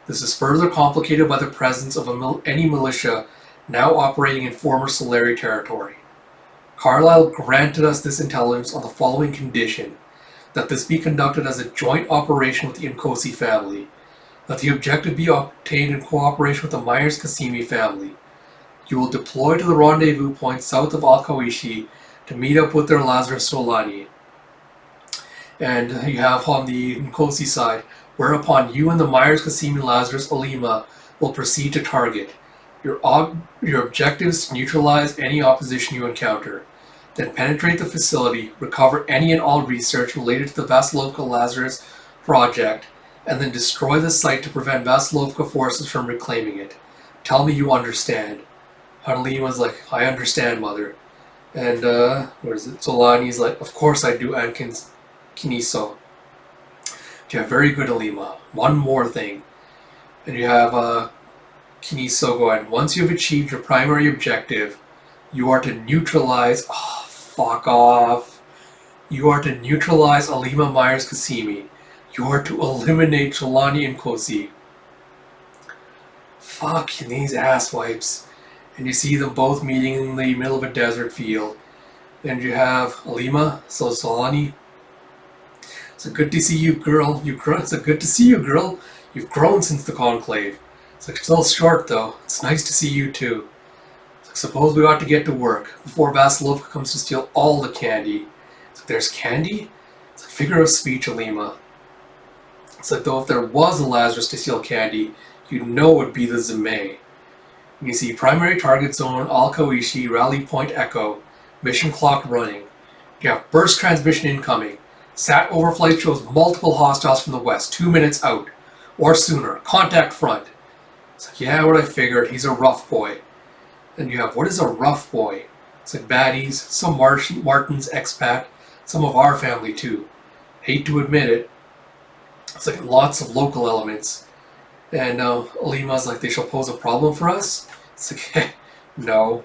This is further complicated by the presence of any militia now operating in former Solari territory. Carlisle granted us this intelligence on the following condition: that this be conducted as a joint operation with the Nkosi family, that the objective be obtained in cooperation with the Myers-Kasimi family. You will deploy to the rendezvous point south of Al-Kawishi to meet up with their Lazarus Solani. And you have on the Nkosi side, whereupon you and the Myers-Kasimi Lazarus Alima will proceed to target. Your objective is to neutralize any opposition you encounter. Then penetrate the facility, recover any and all research related to the Vasilovka Lazarus project, and then destroy the site to prevent Vasilovka forces from reclaiming it. Tell me you understand. Hanlima's like, I understand, mother. And, where is it? Solani's like, of course I do, and Kiniso. You have very good, Alima. One more thing. And you have, Kiniso going, once you have achieved your primary objective, you are to neutralize, fuck off. You are to neutralize Alima Myers-Kasimi. You are to eliminate Solani and Kosi. Fucking these asswipes. And you see them both meeting in the middle of a desert field. And you have Alima, so Solani. It's a good to see you, girl. It's a good to see you, girl. You've grown since the conclave. It's like, still short, though. It's nice to see you, too. It's like, suppose we ought to get to work before Vasilovka comes to steal all the candy. It's like, there's candy? It's like, figure of speech, Alima. It's like, though, if there was a Lazarus to steal candy, you'd know it would be the Zeme. You see primary target zone, Al-Kawishi, rally point echo, mission clock running. You have burst transmission incoming. SAT overflight shows multiple hostiles from the west, 2 minutes out, or sooner. Contact front. It's like, yeah, what I figured. He's a rough boy. Then you have, what is a rough boy? It's like baddies, some Martin's expat, some of our family too. Hate to admit it. It's like lots of local elements. And Alima's like, they shall pose a problem for us? It's like, no.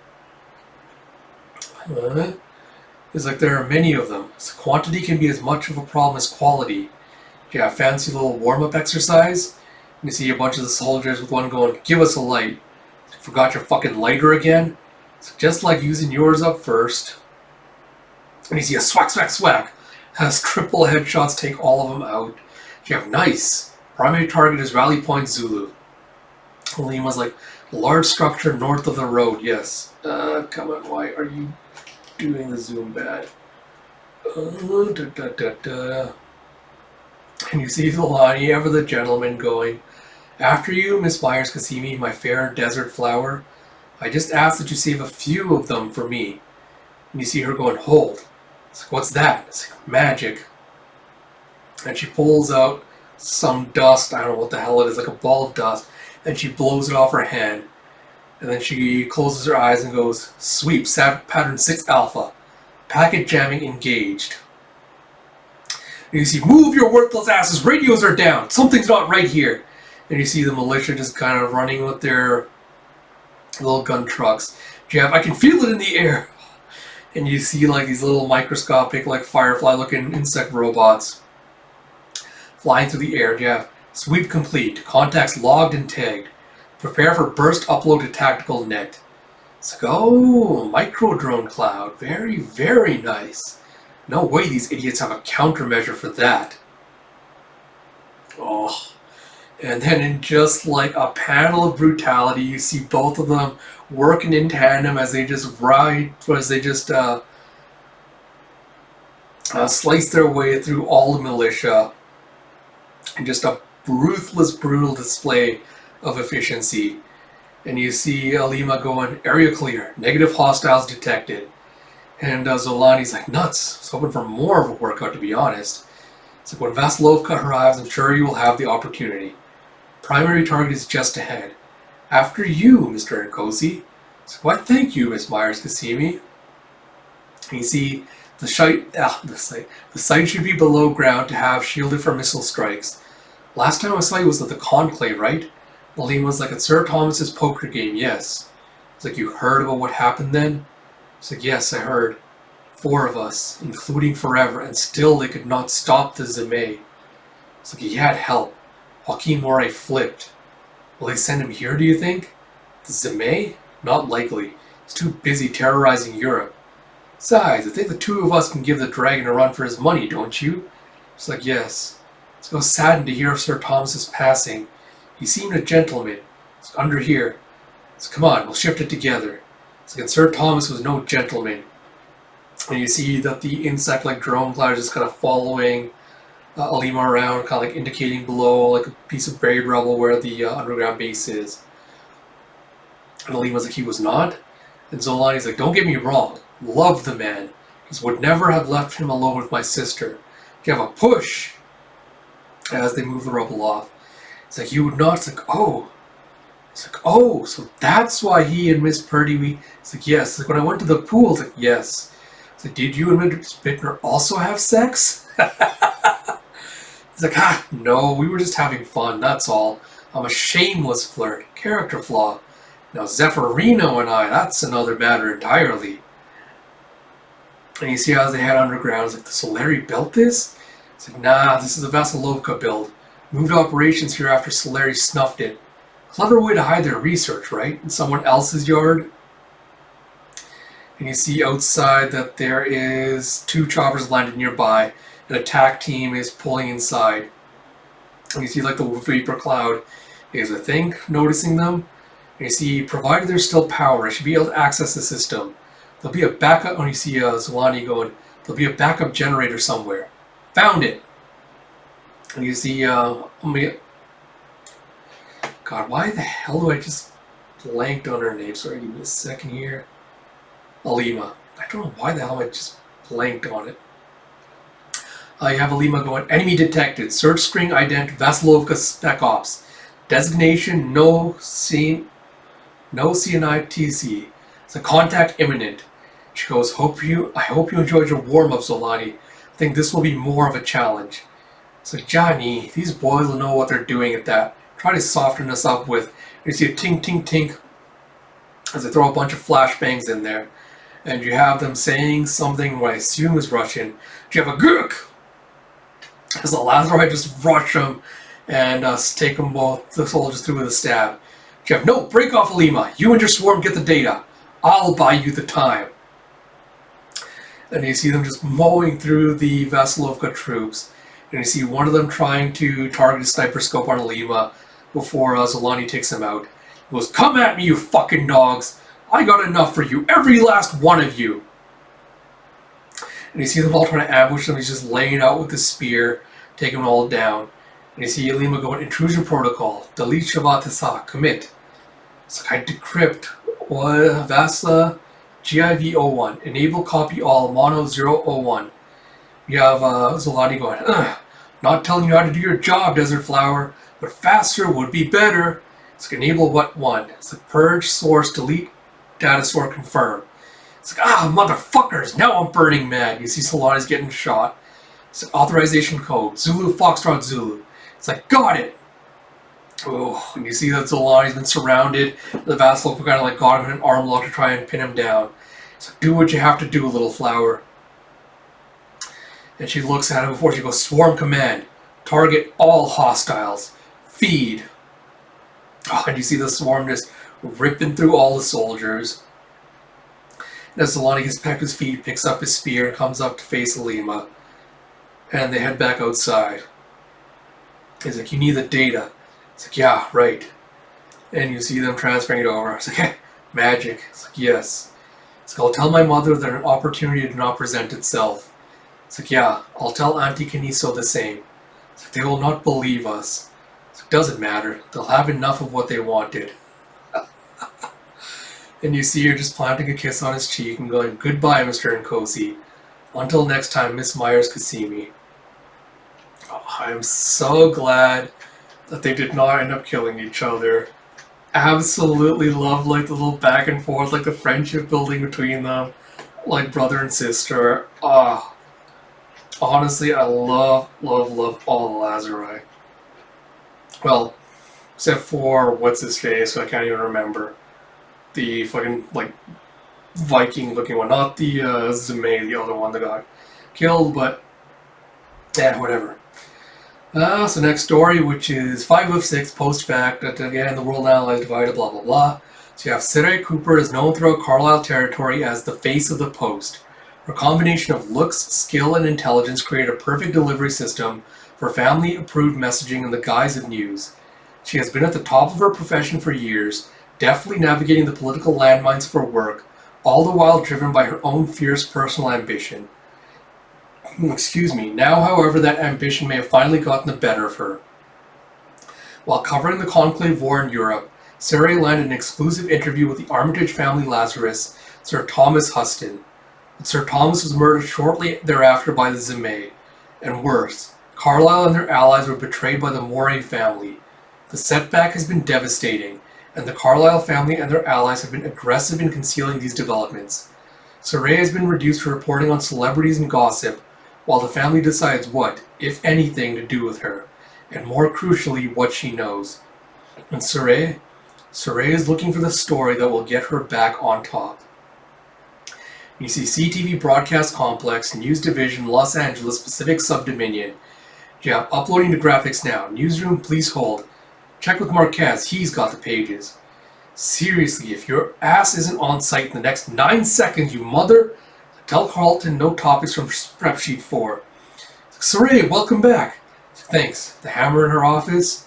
It's like, there are many of them. So quantity can be as much of a problem as quality. You have a fancy little warm-up exercise. And you see a bunch of the soldiers with one going, give us a light. Forgot your fucking lighter again? It's just like using yours up first. And you see a swack, swack, swack. Has triple headshots take all of them out. You have nice. Primary target is Rally Point Zulu. Lima's like, large structure north of the road, yes. Come on, why are you doing the zoom bad? And you see Solani, ever the gentleman, going, after you, Miss Myers-Kasimi, my fair desert flower. I just ask that you save a few of them for me. And you see her going, hold. It's like, what's that? It's like, magic. And she pulls out some dust, I don't know what the hell it is, like a ball of dust, and she blows it off her hand. And then she closes her eyes and goes, sweep, pattern 6 alpha, packet jamming engaged. And you see, move your worthless asses, radios are down, something's not right here. And you see the militia just kind of running with their little gun trucks. You have, I can feel it in the air. And you see like these little microscopic, like firefly looking insect robots flying through the air. You have sweep complete, contacts logged and tagged. Prepare for burst upload to tactical net. It's like, oh, micro drone cloud. Very, very nice. No way these idiots have a countermeasure for that. Oh. And then in just like a panel of brutality, you see both of them working in tandem as they just slice their way through all the militia. And just a ruthless, brutal display of efficiency. And you see Alima going, area clear, negative hostiles detected. And Zolani's like, nuts. I was hoping for more of a workout, to be honest. It's like, when Vasilovka arrives, I'm sure you will have the opportunity. Primary target is just ahead. After you, Mr. Nkosi. It's like, why, thank you, Miss Myers-Kasimi. And you see, the site should be below ground to have shielded from missile strikes. Last time I saw you was at the Conclave, right? Aline was like, at Sir Thomas's poker game, yes. It's like, you heard about what happened then? It's like, yes, I heard. 4 of us, including Forever, and still they could not stop the Zemay. It's like, he had help. Joaquin Moray flipped. Will they send him here, do you think? The Zemay? Not likely. He's too busy terrorizing Europe. Besides, I think the 2 of us can give the dragon a run for his money, don't you? It's like, yes. It's so saddened to hear of Sir Thomas's passing. He seemed a gentleman. It's under here. It's, come on, we'll shift it together. It's like, Sir Thomas was no gentleman. And you see that the insect-like drone cloud is just kind of following Alima around, kind of like indicating below like a piece of buried rubble where the underground base is. And Alima's like, he was not? And Zolani's like, don't get me wrong. Love the man. He would never have left him alone with my sister. You have a push! As they move the rubble off. It's like, you would not. It's like, oh. It's like, oh, so that's why he and Miss Purdy, it's like, yes. It's like, when I went to the pool, it's like, yes. It's like, did you and Miss Bittner also have sex? It's like, no, we were just having fun, that's all. I'm a shameless flirt. Character flaw. Now, Zephyr and I, that's another matter entirely. And you see as they head underground, it's like, the Solari built this? It's like, nah, this is a Vasilovka build. Moved operations here after Solari snuffed it. Clever way to hide their research, right? In someone else's yard. And you see outside that there is 2 choppers landed nearby. An attack team is pulling inside. And you see like the vapor cloud is, I think, noticing them. And you see, provided there's still power, I should be able to access the system. There'll be a backup, when you see Zolani going, there'll be a backup generator somewhere. Found it! And you see, God, why the hell do I just blanked on her name? Sorry, give me a second here. Alima. I don't know why the hell I just blanked on it. You have Alima going, enemy detected. Search string ident Vasilovka Spec Ops. Designation no CNITC. It's a contact imminent. She goes, I hope you enjoyed your warm-up, Zolani. I think this will be more of a challenge. It's like, Johnny, these boys will know what they're doing at that. Try to soften us up with, you see a tink, tink, tink, as they throw a bunch of flashbangs in there. And you have them saying something what I assume is Russian. Do you have a gurk? As the Lazarus just rush them and take them both, the soldiers through with a stab. Do you have, no, break off Alima. You and your swarm get the data. I'll buy you the time. And you see them just mowing through the Vasilovka troops. And you see one of them trying to target a sniper scope on Alima before Zolani takes him out. He goes, come at me, you fucking dogs. I got enough for you, every last one of you. And you see them all trying to ambush them. He's just laying out with the spear, taking them all down. And you see Alima going, intrusion protocol, delete Shavatasa, commit. It's like, I decrypt Vasa GIV01, enable copy all, mono 001. You have Zolani going, not telling you how to do your job, Desert Flower, but faster would be better. It's like, enable what one? It's like, purge, source, delete, data store, confirm. It's like, motherfuckers, now I'm burning mad. You see Solani's getting shot. It's like, authorization code, Zulu, Foxtrot, Zulu. It's like, got it. Oh, and you see that Zolani's been surrounded. The Vassal kind of like got him in an arm lock to try and pin him down. It's like, do what you have to do, little flower. And she looks at him before she goes, swarm command. Target all hostiles. Feed. Oh, and you see the swarm just ripping through all the soldiers. And as Zolani gets back to his feet, picks up his spear and comes up to face Alima. And they head back outside. He's like, you need the data. It's like, yeah, right. And you see them transferring it over. It's like, hey, magic. It's like, yes. It's like, I'll tell my mother that an opportunity did not present itself. It's like, yeah, I'll tell Auntie Kaniso the same. It's like, they will not believe us. It's like, doesn't matter. They'll have enough of what they wanted. And you see her just planting a kiss on his cheek and going, "Goodbye, Mr. Nkosi. Until next time, Miss Myers could see me." Oh, I'm so glad that they did not end up killing each other. Absolutely love like the little back and forth, like the friendship building between them, like brother and sister. Ah, honestly, I love all the Lazari. Well, except for what's his face, I can't even remember. The fucking like Viking looking one, not the Zume, the other one that got killed, but yeah, whatever. So next story, which is 5 of 6 post-fact, that again, the world now lies divided, blah blah blah. So you have Sarai Cooper is known throughout Carlisle territory as the face of the Post. Her combination of looks, skill, and intelligence created a perfect delivery system for family-approved messaging in the guise of news. She has been at the top of her profession for years, deftly navigating the political landmines of her work, all the while driven by her own fierce personal ambition. Excuse me. Now, however, that ambition may have finally gotten the better of her. While covering the Conclave War in Europe, Sarai landed an exclusive interview with the Armitage family Lazarus, Sir Thomas Huston. But Sir Thomas was murdered shortly thereafter by the Zimei. And worse, Carlisle and their allies were betrayed by the Moray family. The setback has been devastating, and the Carlisle family and their allies have been aggressive in concealing these developments. Sarai has been reduced to reporting on celebrities and gossip, while the family decides what, if anything, to do with her, and more crucially, what she knows. And Sarai is looking for the story that will get her back on top. You see CTV Broadcast Complex, News Division, Los Angeles, Pacific Subdominion. Yeah, uploading the graphics now. Newsroom, please hold. Check with Marquez, he's got the pages. Seriously, if your ass isn't on site in the next 9 seconds, you mother... Tell Carlton no topics from prep sheet 4. Sarai, welcome back. Thanks. The hammer in her office.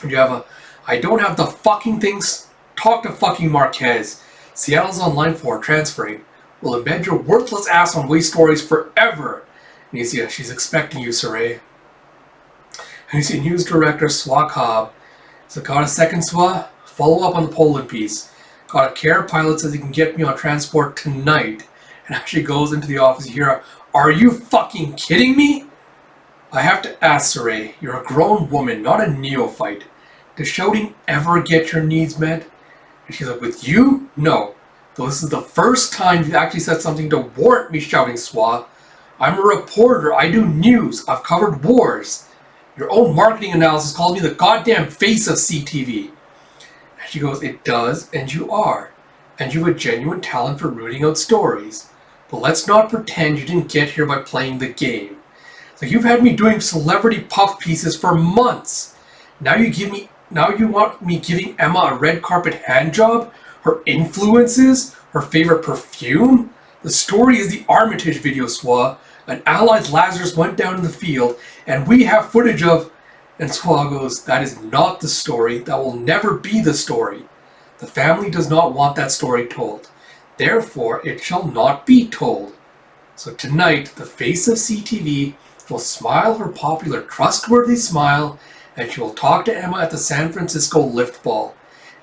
And you have a... I don't have the fucking things. Talk to fucking Marquez. Seattle's on line 4, transferring. We'll embed your worthless ass on waste stories forever. And you see, she's expecting you, Sarai. And you see news director Swa Cobb. So got a second, Swa? Follow up on the Poland piece. Got a care pilot says he can get me on transport tonight. And actually goes into the office. You hear, "Are you fucking kidding me?" I have to ask, Sarai, you're a grown woman, not a neophyte. Does shouting ever get your needs met? And she's like, "With you? No. Though this is the first time you've actually said something to warrant me shouting, Swa. I'm a reporter. I do news. I've covered wars. Your own marketing analysis calls me the goddamn face of CTV. And she goes, "It does, and you are. And you have a genuine talent for rooting out stories. But let's not pretend you didn't get here by playing the game. Like you've had me doing celebrity puff pieces for months. Now you want me giving Emma a red carpet hand job? Her influences? Her favorite perfume? The story is the Armitage video, Swa. An allied Lazarus went down in the field, and we have footage of..." And Swa goes, "That is not the story. That will never be the story. The family does not want that story told. Therefore, it shall not be told. So tonight, the face of CTV will smile her popular, trustworthy smile, and she will talk to Emma at the San Francisco lift ball.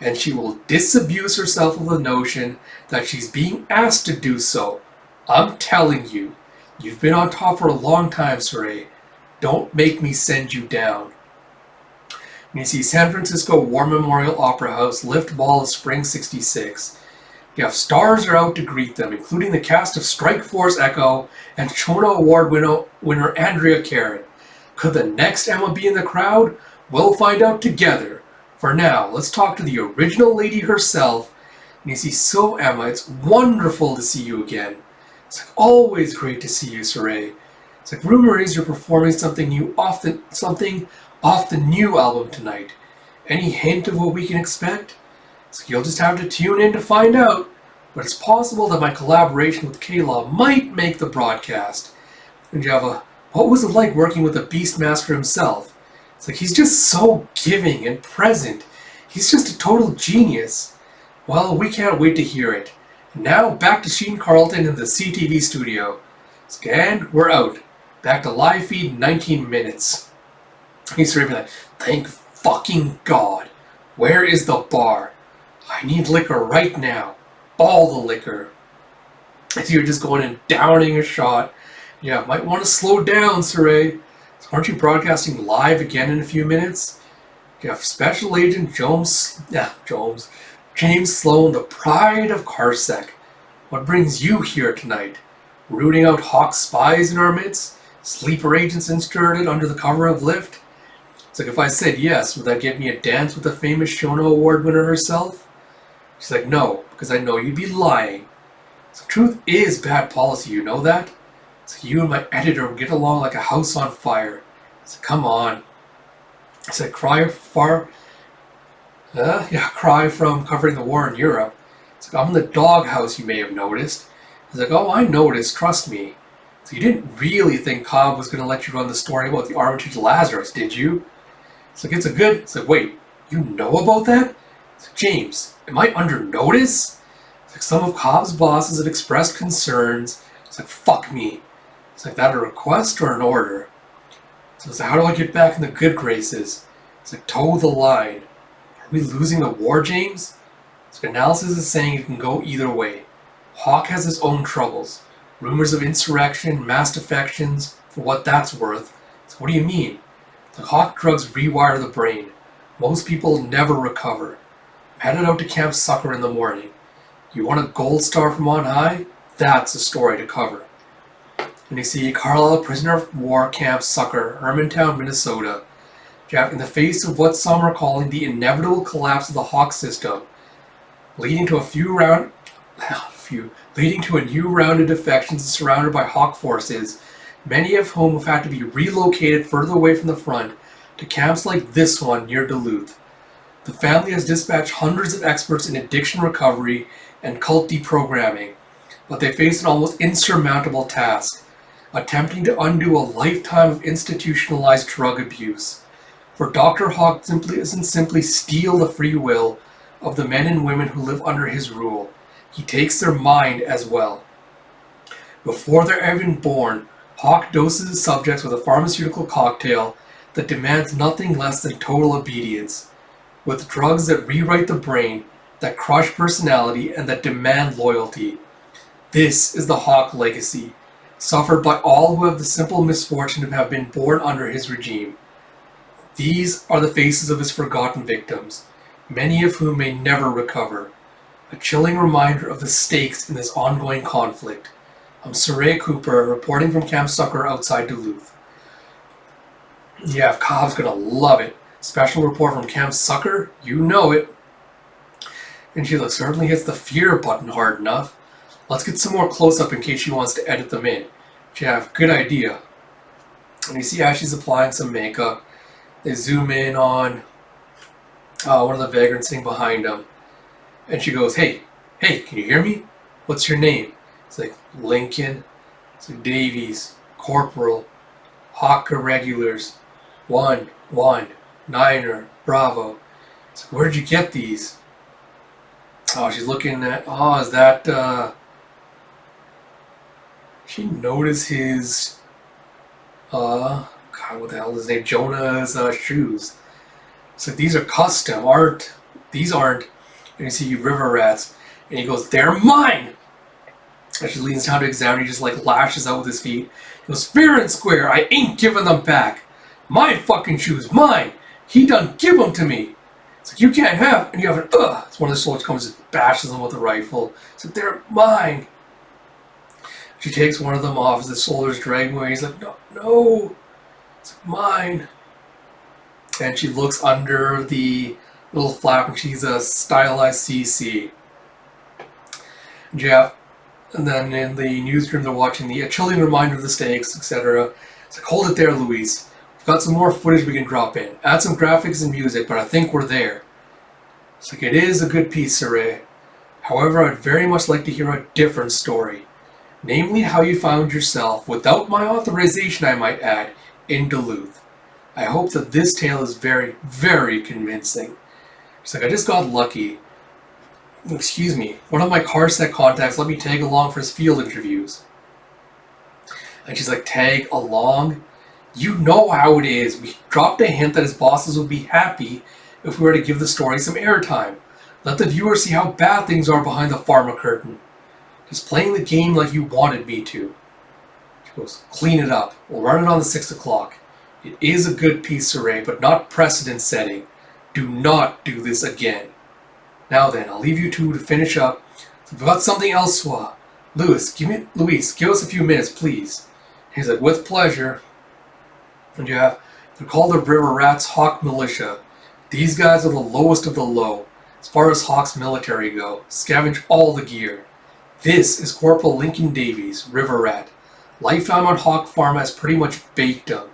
And she will disabuse herself of the notion that she's being asked to do so. I'm telling you, you've been on top for a long time, Sarai. Don't make me send you down." And you see San Francisco War Memorial Opera House lift ball of spring '66. You have stars are out to greet them, including the cast of Strike Force Echo and Shona Award winner Andrea Karen. Could the next Emma be in the crowd? We'll find out together. For now, let's talk to the original lady herself. And you see, "So Emma, it's wonderful to see you again." It's like, "Always great to see you, Sarai." It's like, "Rumor is you're performing something off the new album tonight. Any hint of what we can expect?" So you'll just have to tune in to find out, but it's possible that my collaboration with K-Law might make the broadcast. And you have what was it like working with the Beastmaster himself? It's like, he's just so giving and present. He's just a total genius. Well, we can't wait to hear it. And now, back to Sheen Carlton in the CTV studio. And we're out. Back to live feed in 19 minutes. He's sort of like, "Thank fucking God. Where is the bar? I need liquor right now. All the liquor. As you're just going and downing a shot. Yeah, might want to slow down, Saray. So aren't you broadcasting live again in a few minutes? You have Special Agent James Sloan, the pride of Carsec. What brings you here tonight? Rooting out Hawk spies in our midst? Sleeper agents inserted under the cover of Lift? It's like, if I said yes, would that get me a dance with the famous Shono Award winner herself? She's like, no, because I know you'd be lying. So truth is bad policy, you know that? So you and my editor would get along like a house on fire. So come on. I said, cry from covering the war in Europe. It's like, I'm in the doghouse, you may have noticed. He's like, oh, I noticed, trust me. So you didn't really think Cobb was going to let you run the story about the Armitage Lazarus, did you? It's like, it's like, wait, you know about that? It's like, James, am I under notice? It's like, some of Cobb's bosses have expressed concerns. It's like, fuck me. It's like, that a request or an order? So it's like, how do I get back in the good graces? It's like, toe the line. Are we losing the war, James? So analysis is saying it can go either way. Hawk has his own troubles. Rumors of insurrection, mass defections, for what that's worth. So what do you mean? The Hawk drugs rewire the brain. Most people never recover. I'm headed out to Camp Sucker in the morning. You want a gold star from on high? That's a story to cover. And you see Carlisle prisoner of war Camp Sucker, Hermantown, Minnesota. In the face of what some are calling the inevitable collapse of the Hawk system, leading to a new round of defections surrounded by Hawk forces, many of whom have had to be relocated further away from the front to camps like this one near Duluth. The family has dispatched hundreds of experts in addiction recovery and cult deprogramming, but they face an almost insurmountable task, attempting to undo a lifetime of institutionalized drug abuse. For Dr. Hawk doesn't simply steal the free will of the men and women who live under his rule. He takes their mind as well. Before they're even born, Hawk doses his subjects with a pharmaceutical cocktail that demands nothing less than total obedience, with drugs that rewrite the brain, that crush personality, and that demand loyalty. This is the Hawk legacy, suffered by all who have the simple misfortune to have been born under his regime. These are the faces of his forgotten victims, many of whom may never recover. A chilling reminder of the stakes in this ongoing conflict. I'm Saray Cooper, reporting from Camp Sucker outside Duluth. Yeah, Cobb's gonna love it. Special report from Camp Sucker, you know it. And she certainly hits the fear button hard enough. Let's get some more close-up in case she wants to edit them in. Yeah, good idea. And you see how she's applying some makeup. They zoom in on one of the vagrants sitting behind him. And she goes, hey, can you hear me? What's your name? It's like, Lincoln. It's like, Davies, Corporal, Hawk Irregulars, 1, Niner, Bravo. It's like, where'd you get these? Oh, she's looking at, is that, she noticed his, God, what the hell is his name? Jonah's shoes. So these are custom, these aren't. And you see river rats, and he goes, they're mine! And she leans down to examine, he just like lashes out with his feet. He goes, fair and square, I ain't giving them back. My fucking shoes, mine! He done give them to me. It's like, you can't have, and you have an, It's one of the soldiers comes and just bashes them with a rifle. It's like, they're mine! She takes one of them off as the soldiers drag him away. He's like, no, it's mine. And she looks under the little flap and she's a stylized CC. Jeff, and then in the newsroom they're watching a chilling reminder of the stakes, etc. It's like, hold it there, Louise. We've got some more footage we can drop in. Add some graphics and music, but I think we're there. It's like, it is a good piece, Saray. However, I'd very much like to hear a different story. Namely, how you found yourself, without my authorization I might add, in Duluth. I hope that this tale is very, very convincing. She's like, I just got lucky. Excuse me, one of my Carsec contacts let me tag along for his field interviews. And she's like, tag along? You know how it is. We dropped a hint that his bosses would be happy if we were to give the story some airtime. Let the viewer see how bad things are behind the pharma curtain. Just playing the game like you wanted me to. She goes, clean it up. We'll run it on the 6 o'clock. It is a good piece, Ray, but not precedent setting. Do not do this again. Now then, I'll leave you two to finish up. We've got something else, Swa. Luis, give us a few minutes, please. He's like, with pleasure. And they're called the River Rats Hawk Militia. These guys are the lowest of the low. As far as Hawk's military go, scavenge all the gear. This is Corporal Lincoln Davies, River Rat. Lifetime on Hawk Farm has pretty much baked him.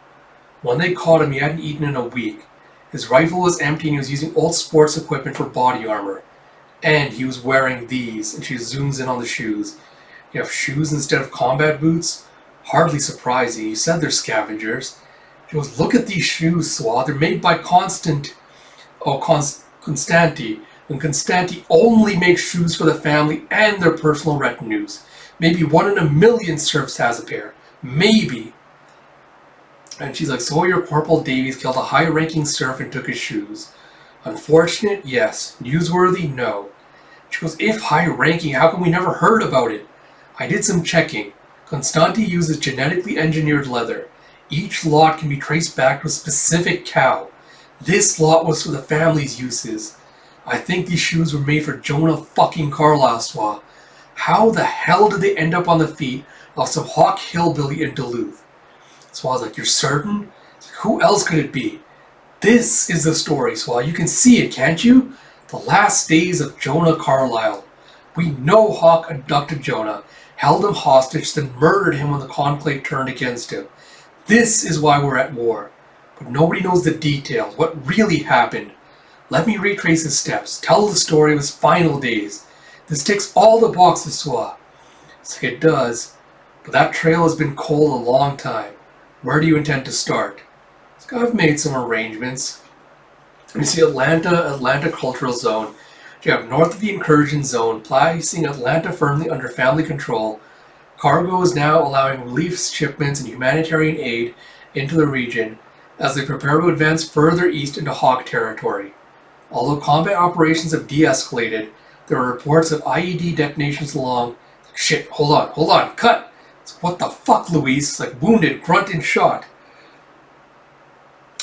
When they caught him, he hadn't eaten in a week. His rifle was empty and he was using old sports equipment for body armor. And he was wearing these, and she zooms in on the shoes. You have shoes instead of combat boots? Hardly surprising. You said they're scavengers. She goes, look at these shoes, Swa. They're made by Constanti. And Constanti only makes shoes for the family and their personal retinues. Maybe 1 in a million serfs has a pair. Maybe. And she's like, so your Corporal Davies killed a high-ranking serf and took his shoes. Unfortunate? Yes. Newsworthy? No. She goes, if high-ranking, how come we never heard about it? I did some checking. Constanti uses genetically engineered leather. Each lot can be traced back to a specific cow. This lot was for the family's uses. I think these shoes were made for Jonah fucking Carlisle, Swa. How the hell did they end up on the feet of some Hawk hillbilly in Duluth? Swa's like, you're certain? Who else could it be? This is the story, Swa. You can see it, can't you? The last days of Jonah Carlisle. We know Hawk abducted Jonah, held him hostage, then murdered him when the conclave turned against him. This is why we're at war. But nobody knows the details, what really happened. Let me retrace his steps, tell the story of his final days. This ticks all the boxes, Swa. It's like it does, but that trail has been cold a long time. Where do you intend to start? It's like, I've made some arrangements. You see Atlanta Cultural Zone. You have north of the incursion zone, placing Atlanta firmly under family control. Cargo is now allowing relief shipments and humanitarian aid into the region as they prepare to advance further east into Hawk territory. Although combat operations have de-escalated, there are reports of IED detonations along. Shit, hold on, cut! It's, what the fuck, Luis? It's like wounded, grunted, shot.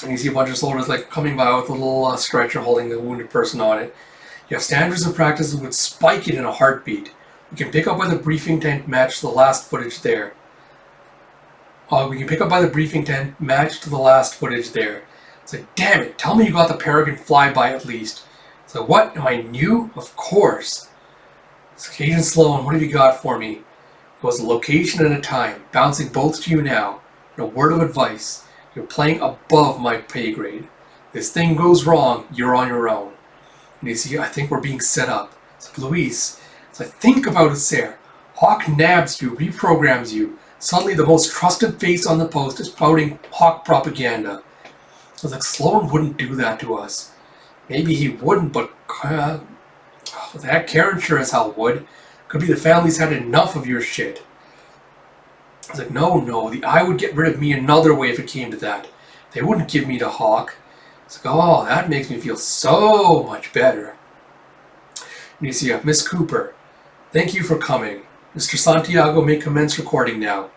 And you see a bunch of soldiers like coming by with a little stretcher holding the wounded person on it. You have standards and practices that would spike it in a heartbeat. We can pick up by the briefing tent matched to the last footage there. It's like, damn it, tell me you got the Peregrine flyby at least. It's like, what? Am I new? Of course. It's like, Agent Sloan, what have you got for me? It was a location and a time, bouncing both to you now. And a word of advice. You're playing above my pay grade. This thing goes wrong, you're on your own. And you see, I think we're being set up. It's like, Luis, it's like, think about it, sir. Hawk nabs you, reprograms you. Suddenly the most trusted face on the post is spouting Hawk propaganda. I was like, Sloan wouldn't do that to us. Maybe he wouldn't, but that Karen sure as hell would. Could be the family's had enough of your shit. I was like, no, the eye would get rid of me another way if it came to that. They wouldn't give me to Hawk. It's like, oh, that makes me feel so much better. And you see, Miss Cooper, thank you for coming. Mr. Santiago may commence recording now.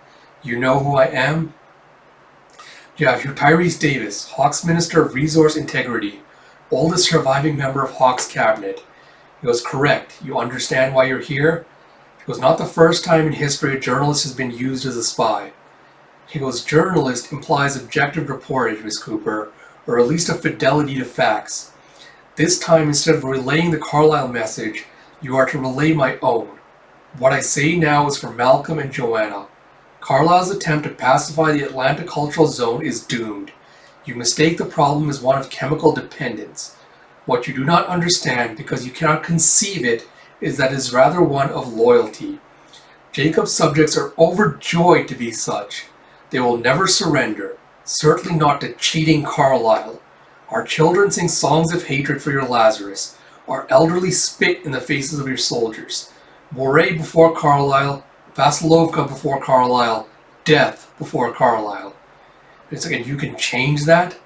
You know who I am? You have Tyrese Davis, Hawk's Minister of Resource Integrity, oldest surviving member of Hawk's cabinet. He goes, correct. You understand why you're here? He goes, not the first time in history a journalist has been used as a spy. He goes, journalist implies objective reportage, Miss Cooper, or at least a fidelity to facts. This time, instead of relaying the Carlisle message, you are to relay my own. What I say now is for Malcolm and Joanna. Carlisle's attempt to pacify the Atlanta Cultural Zone is doomed. You mistake the problem as one of chemical dependence. What you do not understand, because you cannot conceive it, is that it is rather one of loyalty. Jacob's subjects are overjoyed to be such. They will never surrender, certainly not to cheating Carlisle. Our children sing songs of hatred for your Lazarus. Our elderly spit in the faces of your soldiers. Moray before Carlisle, Vasilovka before Carlisle, death before Carlisle. It's like, and you can change that?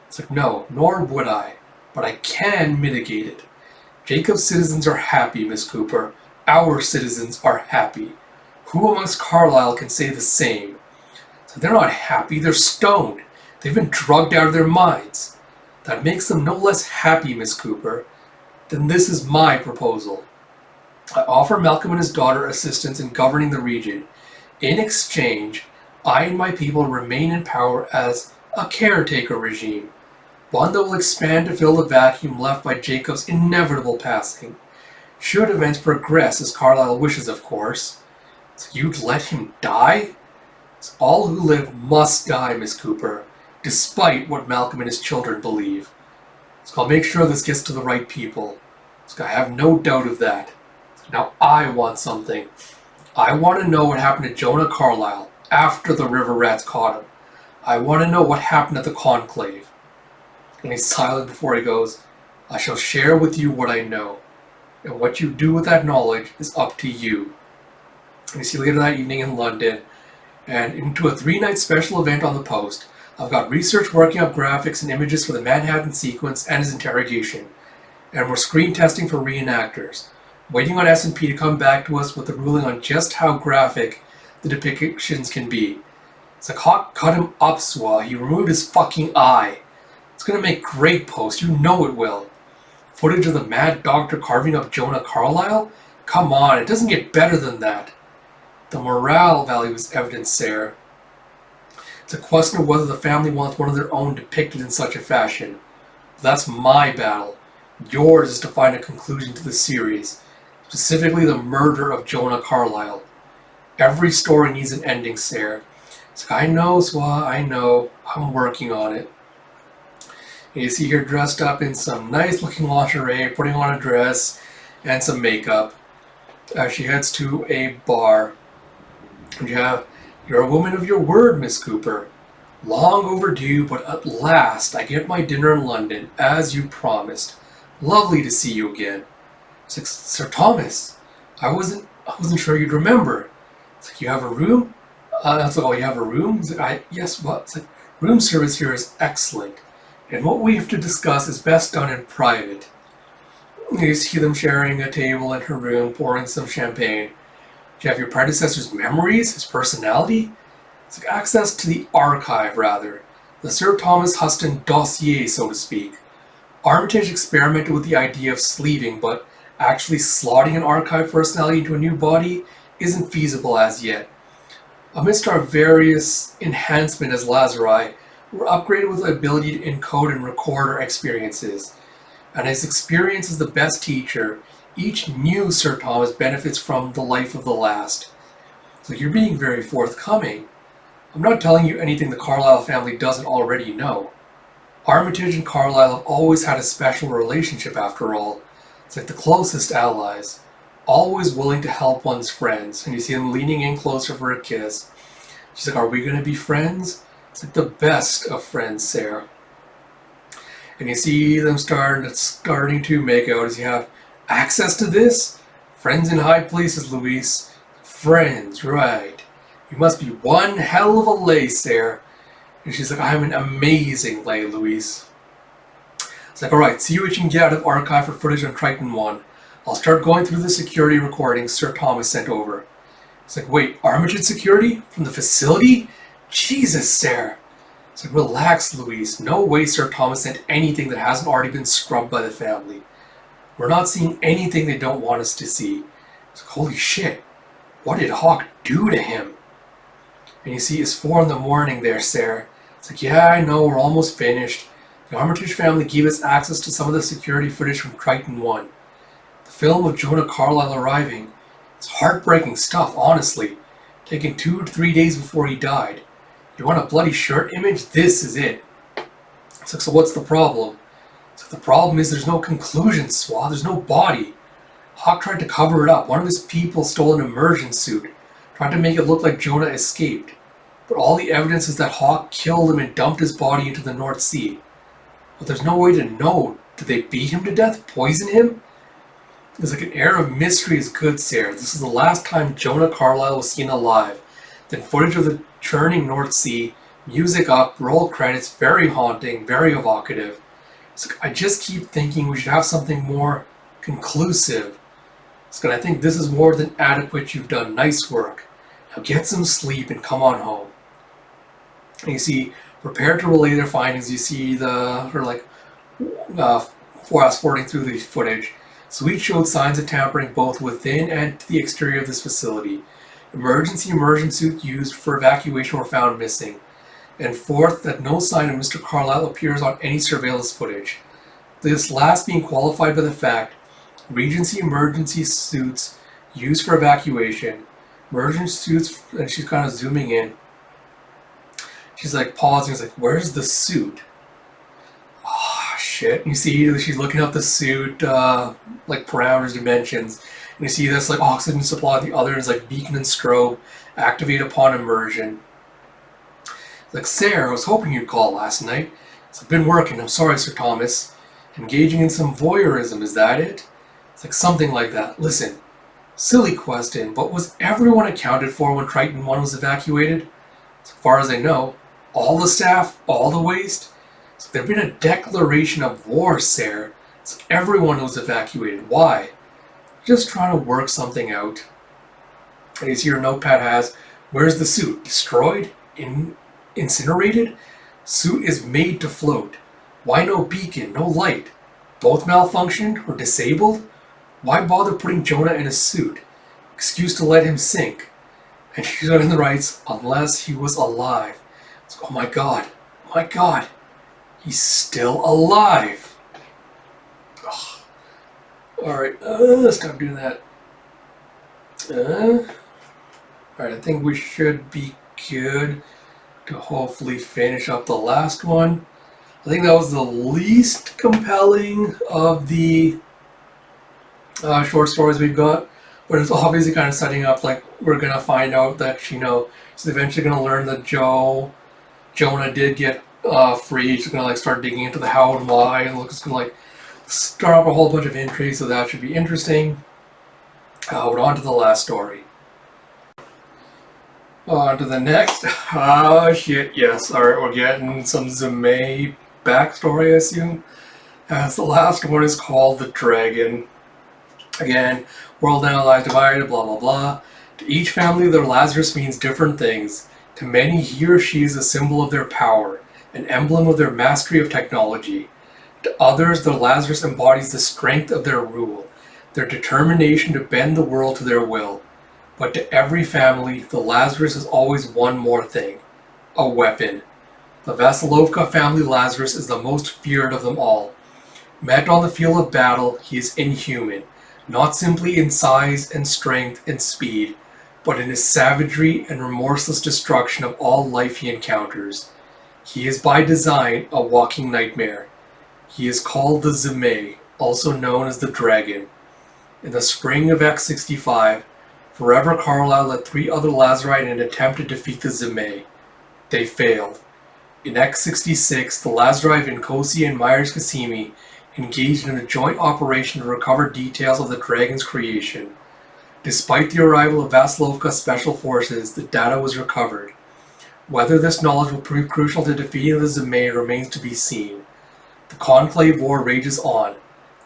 It's like, no, nor would I. But I can mitigate it. Jacob's citizens are happy, Miss Cooper. Our citizens are happy. Who amongst Carlisle can say the same? So they're not happy, they're stoned. They've been drugged out of their minds. That makes them no less happy, Miss Cooper. Then this is my proposal. I offer Malcolm and his daughter assistance in governing the region. In exchange, I and my people remain in power as a caretaker regime, one that will expand to fill the vacuum left by Jacob's inevitable passing. Should events progress as Carlisle wishes, of course. So you'd let him die? So all who live must die, Miss Cooper, despite what Malcolm and his children believe. So I'll make sure this gets to the right people. So I have no doubt of that. Now I want something. I want to know what happened to Jonah Carlisle after the river rats caught him. I want to know what happened at the conclave. And he's silent before he goes, I shall share with you what I know. And what you do with that knowledge is up to you. And you see later that evening in London, and into a 3-night special event on the Post, I've got research working up graphics and images for the Manhattan sequence and his interrogation. And we're screen testing for reenactors. Waiting on S&P to come back to us with the ruling on just how graphic the depictions can be. So Hawk cut him up, Swa. He removed his fucking eye. It's gonna make great posts, you know it will. Footage of the mad doctor carving up Jonah Carlisle? Come on, it doesn't get better than that. The morale value is evident, Sarah. It's a question of whether the family wants one of their own depicted in such a fashion. That's my battle. Yours is to find a conclusion to the series, specifically the murder of Jonah Carlisle. Every story needs an ending, Sarah. It's like, I know, Swa, I know. I'm working on it. And you see her dressed up in some nice looking lingerie, putting on a dress and some makeup. She heads to a bar. And you're a woman of your word, Miss Cooper. Long overdue, but at last I get my dinner in London, as you promised. Lovely to see you again. It's like, Sir Thomas, I wasn't sure you'd remember. It's like, you have a room? It's like, oh, you have a room? It's like, yes, what? It's like, room service here is excellent. And what we have to discuss is best done in private. You see them sharing a table in her room, pouring some champagne. Do you have your predecessor's memories, his personality? It's like access to the archive, rather. The Sir Thomas Huston dossier, so to speak. Armitage experimented with the idea of sleeving, but actually slotting an archive personality into a new body isn't feasible as yet. Amidst our various enhancements as Lazarus, we're upgraded with the ability to encode and record our experiences. And as experience is the best teacher, each new Sir Thomas benefits from the life of the last. So you're being very forthcoming. I'm not telling you anything the Carlisle family doesn't already know. Armitage and Carlisle have always had a special relationship after all. It's like the closest allies. Always willing to help one's friends. And you see them leaning in closer for a kiss. She's like, are we going to be friends? It's like the best of friends, Sarah. And you see them starting to make out as you have access to this? Friends in high places, Luis. Friends, right. You must be one hell of a lay, Sarah. And she's like, I'm an amazing lay, Luis. It's like, alright, see what you can get out of archive for footage on Triton 1. I'll start going through the security recordings Sir Thomas sent over. It's like, wait, Armitage security? From the facility? Jesus, Sarah. It's like, relax, Luis. No way Sir Thomas sent anything that hasn't already been scrubbed by the family. We're not seeing anything they don't want us to see. It's like, holy shit. What did Hawk do to him? And you see, it's 4 a.m. there, Sarah. It's like, yeah, I know, we're almost finished. The Armitage family gave us access to some of the security footage from Triton 1. The film of Jonah Carlisle arriving. It's heartbreaking stuff, honestly. Taken 2 to 3 days before he died. You want a bloody shirt image? This is it. It's like, so what's the problem? It's like, the problem is there's no conclusion, Swa. There's no body. Hawk tried to cover it up. One of his people stole an immersion suit. Tried to make it look like Jonah escaped. But all the evidence is that Hawk killed him and dumped his body into the North Sea. But there's no way to know. Did they beat him to death? Poison him? There's like an air of mystery is good, Sarah. This is the last time Jonah Carlisle was seen alive. Then footage of the churning North Sea, music up, roll credits, very haunting, very evocative. It's like, I just keep thinking we should have something more conclusive. So I think this is more than adequate. You've done nice work. Now get some sleep and come on home. And you see, prepare to relay their findings. You see fast forwarding through the footage. Suite showed signs of tampering both within and to the exterior of this facility. Emergency immersion suits used for evacuation were found missing. And fourth, that no sign of Mr. Carlisle appears on any surveillance footage. This last being qualified by the fact Regency emergency suits used for evacuation. Emergency suits, and she's kind of zooming in. She's like pausing, like, where's the suit? Oh, shit. And you see she's looking up the suit, like parameters, dimensions. And you see this, like, oxygen supply, the other is like beacon and strobe, activate upon immersion. Like, Sarah, I was hoping you'd call last night. It's been working, I'm sorry, Sir Thomas. Engaging in some voyeurism, is that it? It's like something like that. Listen, silly question, but was everyone accounted for when Triton 1 was evacuated? As far as I know, all the staff, all the waste. So there'd been a declaration of war, sir. So everyone was evacuated. Why? Just trying to work something out. And you see your notepad has, where's the suit? Destroyed? Incinerated? Suit is made to float. Why no beacon, no light? Both malfunctioned or disabled? Why bother putting Jonah in a suit? Excuse to let him sink. And she goes and writes, unless he was alive. So, oh my god, he's still alive. Alright, stop doing that. Alright, I think we should be good to hopefully finish up the last one. I think that was the least compelling of the short stories we've got, but it's obviously kind of setting up like we're gonna find out that she's eventually gonna learn that Jonah did get free. She's gonna like start digging into the how and why, and it's gonna like start up a whole bunch of intrigue. So that should be interesting. We're on to the last story. On to the next. Oh shit! Yes. All right, we're getting some Zimei backstory, I assume. As the last one is called the Dragon. Again, world now lies divided, blah blah blah. To each family, their Lazarus means different things. To many, he or she is a symbol of their power, an emblem of their mastery of technology. To others, their Lazarus embodies the strength of their rule, their determination to bend the world to their will. But to every family, the Lazarus is always one more thing: a weapon. The Vasilovka family Lazarus is the most feared of them all. Met on the field of battle, he is inhuman, not simply in size and strength and speed, but in his savagery and remorseless destruction of all life he encounters. He is by design a walking nightmare. He is called the Zimei, also known as the Dragon. In the spring of X65, Forever Carlisle led 3 other Lazarite in an attempt to defeat the Zimei. They failed. In X66, the Lazarite Vincosi and Myers-Cassimi engaged in a joint operation to recover details of the Dragon's creation. Despite the arrival of Vasilovka Special Forces, the data was recovered. Whether this knowledge will prove crucial to defeating the Zimei remains to be seen. The Conclave War rages on.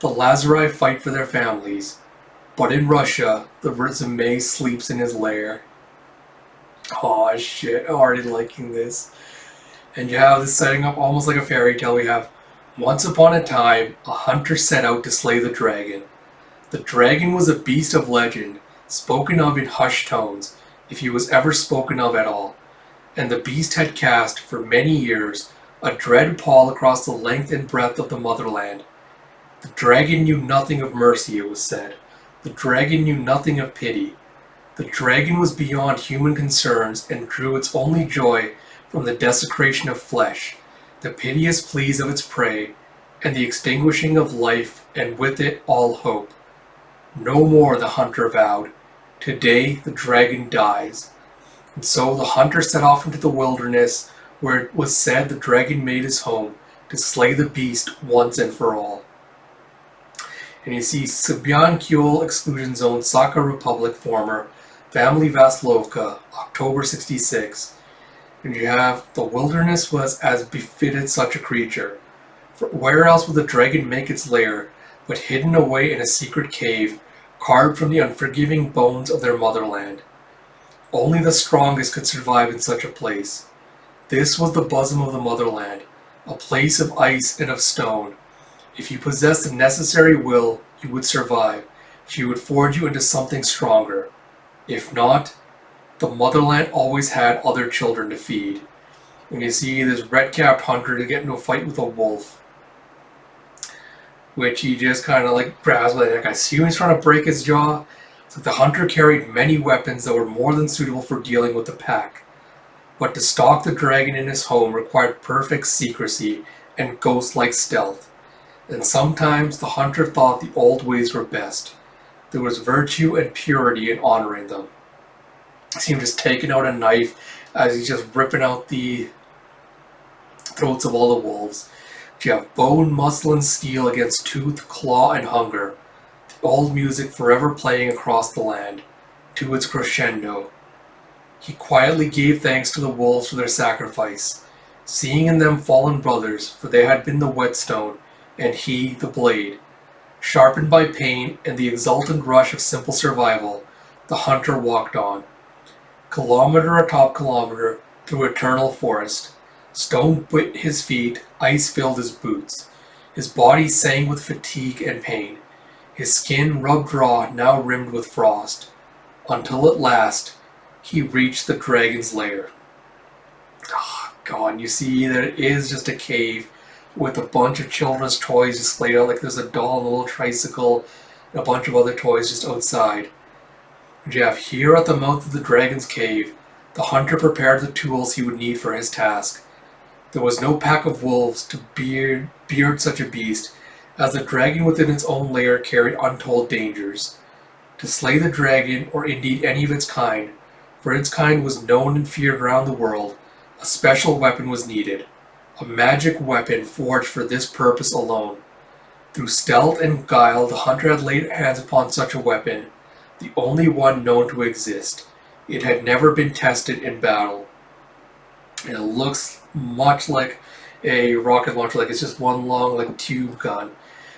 The Lazarite fight for their families. But in Russia, the Zimei sleeps in his lair. Oh shit, I'm already liking this. And you have this setting up almost like a fairy tale. We have, once upon a time, a hunter set out to slay the dragon. The dragon was a beast of legend, spoken of in hushed tones, if he was ever spoken of at all. And the beast had cast, for many years, a dread pall across the length and breadth of the motherland. The dragon knew nothing of mercy, it was said. The dragon knew nothing of pity. The dragon was beyond human concerns and drew its only joy from the desecration of flesh, the piteous pleas of its prey, and the extinguishing of life, and with it all hope. No more, the hunter vowed. Today the dragon dies. And so the hunter set off into the wilderness, where it was said the dragon made his home, to slay the beast once and for all. And you see Sibyan-Kyul Exclusion Zone, Sakha Republic, former, Family Vasilovka, October 66. And you have, the wilderness was as befitted such a creature. For where else would the dragon make its lair? but hidden away in a secret cave carved from the unforgiving bones of their motherland. Only the strongest could survive in such a place. This was the bosom of the motherland, a place of ice and of stone. If you possessed the necessary will, you would survive. She would forge you into something stronger. If not, the motherland always had other children to feed. And you see this red-capped hunter to get into a fight with a wolf, which he just kind of like grabs by the neck. I see when he's trying to break his jaw. So the hunter carried many weapons that were more than suitable for dealing with the pack. But to stalk the dragon in his home required perfect secrecy and ghost-like stealth. And sometimes the hunter thought the old ways were best. There was virtue and purity in honoring them. I see him just taking out a knife as he's just ripping out the throats of all the wolves. You have bone, muscle, and steel against tooth, claw, and hunger. The old music forever playing across the land, to its crescendo. He quietly gave thanks to the wolves for their sacrifice, seeing in them fallen brothers, for they had been the whetstone, and he the blade. Sharpened by pain and the exultant rush of simple survival, the hunter walked on. Kilometer atop kilometer through eternal forest. Stone bit his feet, ice filled his boots. His body sang with fatigue and pain. His skin rubbed raw, now rimmed with frost. Until at last, he reached the dragon's lair. Oh, God, you see that it is just a cave with a bunch of children's toys just laid out. Like there's a doll and a little tricycle and a bunch of other toys just outside. And you have here at the mouth of the dragon's cave, the hunter prepared the tools he would need for his task. There was no pack of wolves to beard such a beast, as the dragon within its own lair carried untold dangers. To slay the dragon, or indeed any of its kind, for its kind was known and feared around the world, a special weapon was needed, a magic weapon forged for this purpose alone. Through stealth and guile, the hunter had laid hands upon such a weapon, the only one known to exist. It had never been tested in battle. And it looks much like a rocket launcher, like it's just one long like tube gun.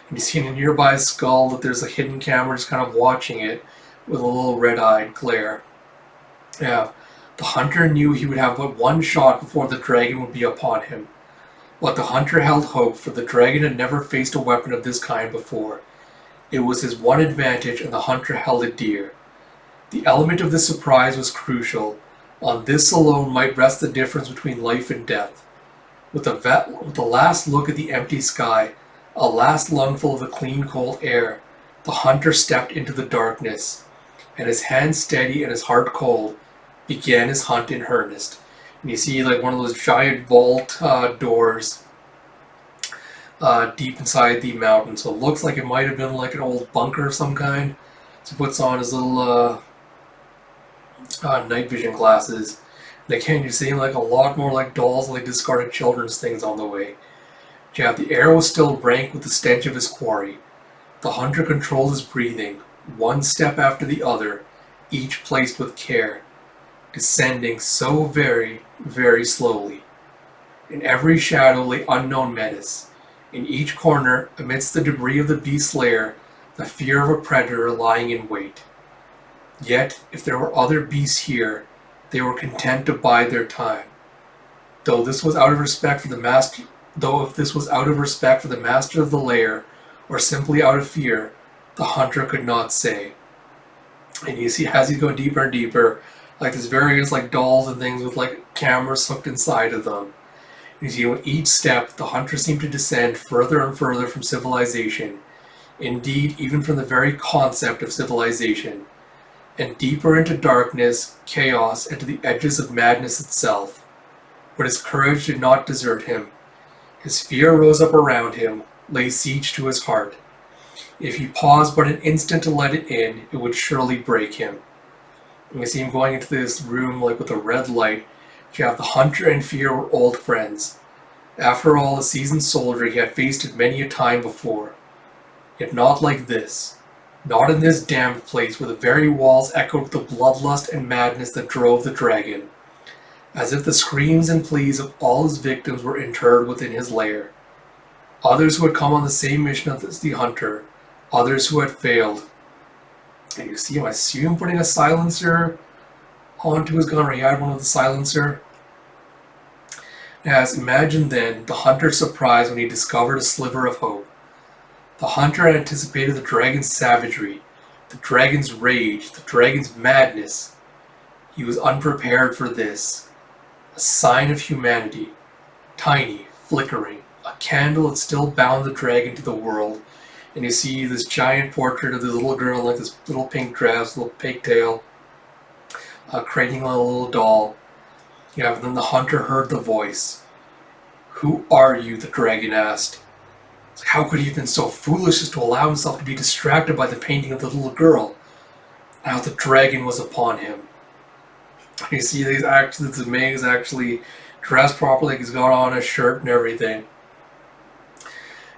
And you see in a nearby skull that there's a hidden camera just kind of watching it with a little red-eyed glare. Yeah, the hunter knew he would have but one shot before the dragon would be upon him. But the hunter held hope, for the dragon had never faced a weapon of this kind before. It was his one advantage, and the hunter held it dear. The element of the surprise was crucial. On this alone might rest the difference between life and death. With a last look at the empty sky, a last lungful of the clean cold air, the hunter stepped into the darkness, and his hands steady and his heart cold, began his hunt in earnest. And you see like one of those giant vault doors deep inside the mountain. So it looks like it might have been like an old bunker of some kind. So he puts on his little night vision glasses. And again, you're seeing like a lot more like dolls, like discarded children's things on the way. Yeah, the air was still rank with the stench of his quarry. The hunter controlled his breathing, one step after the other, each placed with care, descending so very, very slowly. In every shadow lay unknown menace. In each corner, amidst the debris of the beast's lair, the fear of a predator lying in wait. Yet, if there were other beasts here, they were content to bide their time. Though if this was out of respect for the master of the lair, or simply out of fear, the hunter could not say. And you see, as he's going deeper and deeper, like there's various like dolls and things with like cameras hooked inside of them. You see, with each step, the hunter seemed to descend further and further from civilization. Indeed, even from the very concept of civilization. And deeper into darkness, chaos, and to the edges of madness itself. But his courage did not desert him. His fear rose up around him, lay siege to his heart. If he paused but an instant to let it in, it would surely break him. And we see him going into this room like with a red light. You have the hunter and fear were old friends. After all, a seasoned soldier, he had faced it many a time before. Yet not like this. Not in this damned place where the very walls echoed with the bloodlust and madness that drove the dragon. As if the screams and pleas of all his victims were interred within his lair. Others who had come on the same mission as the hunter, others who had failed. And you see him, I see him putting a silencer onto his gun, or he had one with a silencer. As imagine then the hunter's surprise when he discovered a sliver of hope. The hunter had anticipated the dragon's savagery, the dragon's rage, the dragon's madness. He was unprepared for this. A sign of humanity, tiny, flickering, a candle that still bound the dragon to the world. And you see this giant portrait of this little girl, like this little pink dress, little pigtail, cradling a little doll. Yeah, and then the hunter heard the voice. "Who are you?" the dragon asked. How could he have been so foolish as to allow himself to be distracted by the painting of the little girl? Now the dragon was upon him. You see, the Zephyr is actually dressed properly. He's got on a shirt and everything.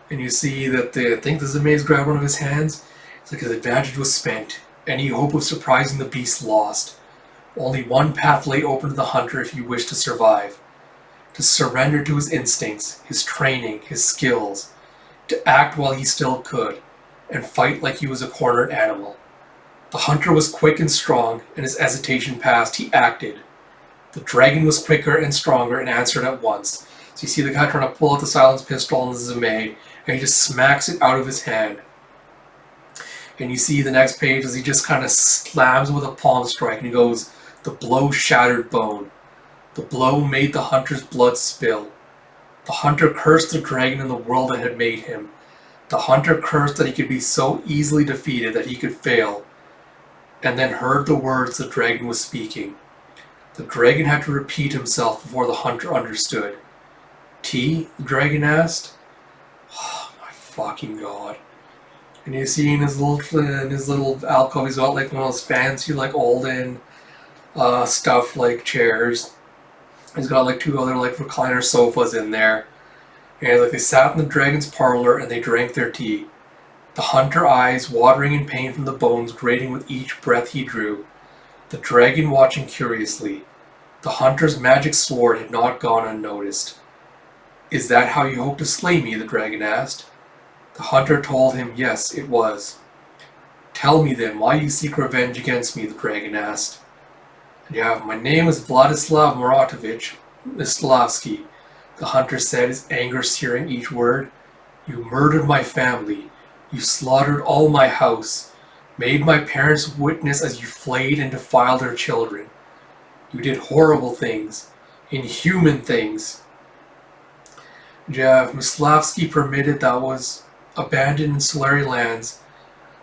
And you see that I think the Zephyr grabbed one of his hands. It's like his advantage was spent. Any hope of surprising the beast lost. Only one path lay open to the hunter if he wished to survive. To surrender to his instincts, his training, his skills. To act while he still could, and fight like he was a cornered animal. The hunter was quick and strong, and as hesitation passed, he acted. The dragon was quicker and stronger and answered at once. So you see the guy trying to pull out the silenced pistol on the Zephyr, and he just smacks it out of his hand. And you see the next page as he just kind of slams with a palm strike, and he goes, "The blow shattered bone. The blow made the hunter's blood spill. The hunter cursed the dragon and the world that had made him. The hunter cursed that he could be so easily defeated that he could fail, and then heard the words the dragon was speaking. The dragon had to repeat himself before the hunter understood. Tea? The dragon asked. Oh my fucking god. And you see in his little alcove, he's got like one of those fancy like olden stuff like chairs. He's got like two other like recliner sofas in there. And like they sat in the dragon's parlor and they drank their tea. The hunter eyes watering in pain from the bones grating with each breath he drew. The dragon watching curiously. The hunter's magic sword had not gone unnoticed. Is that how you hope to slay me? The dragon asked. The hunter told him yes, it was. Tell me then why you seek revenge against me, the dragon asked. Yeah, my name is Vladislav Muratovich Mislavsky, the hunter said, his anger searing each word. You murdered my family. You slaughtered all my house, made my parents witness as you flayed and defiled their children. You did horrible things, inhuman things. Yeah, Mislavsky permitted that was abandoned in Solari lands,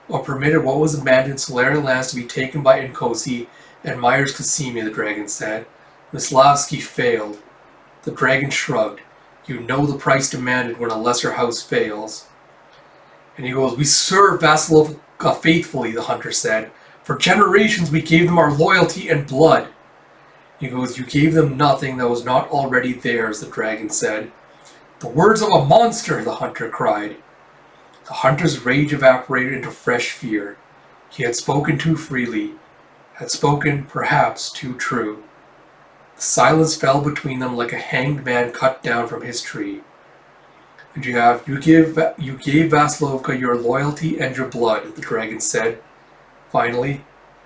or permitted what was abandoned in Solari lands to be taken by Nkosi and Myers Kasimi, the dragon said. Mislavsky failed. The dragon shrugged. You know the price demanded when a lesser house fails. And he goes, we serve Vasilovka faithfully, the hunter said. For generations we gave them our loyalty and blood. He goes, you gave them nothing that was not already theirs, the dragon said. The words of a monster, the hunter cried. The hunter's rage evaporated into fresh fear. He had spoken too freely, had spoken perhaps too true. The silence fell between them like a hanged man cut down from his tree. And you gave Vasilovka your loyalty and your blood, the dragon said. Finally,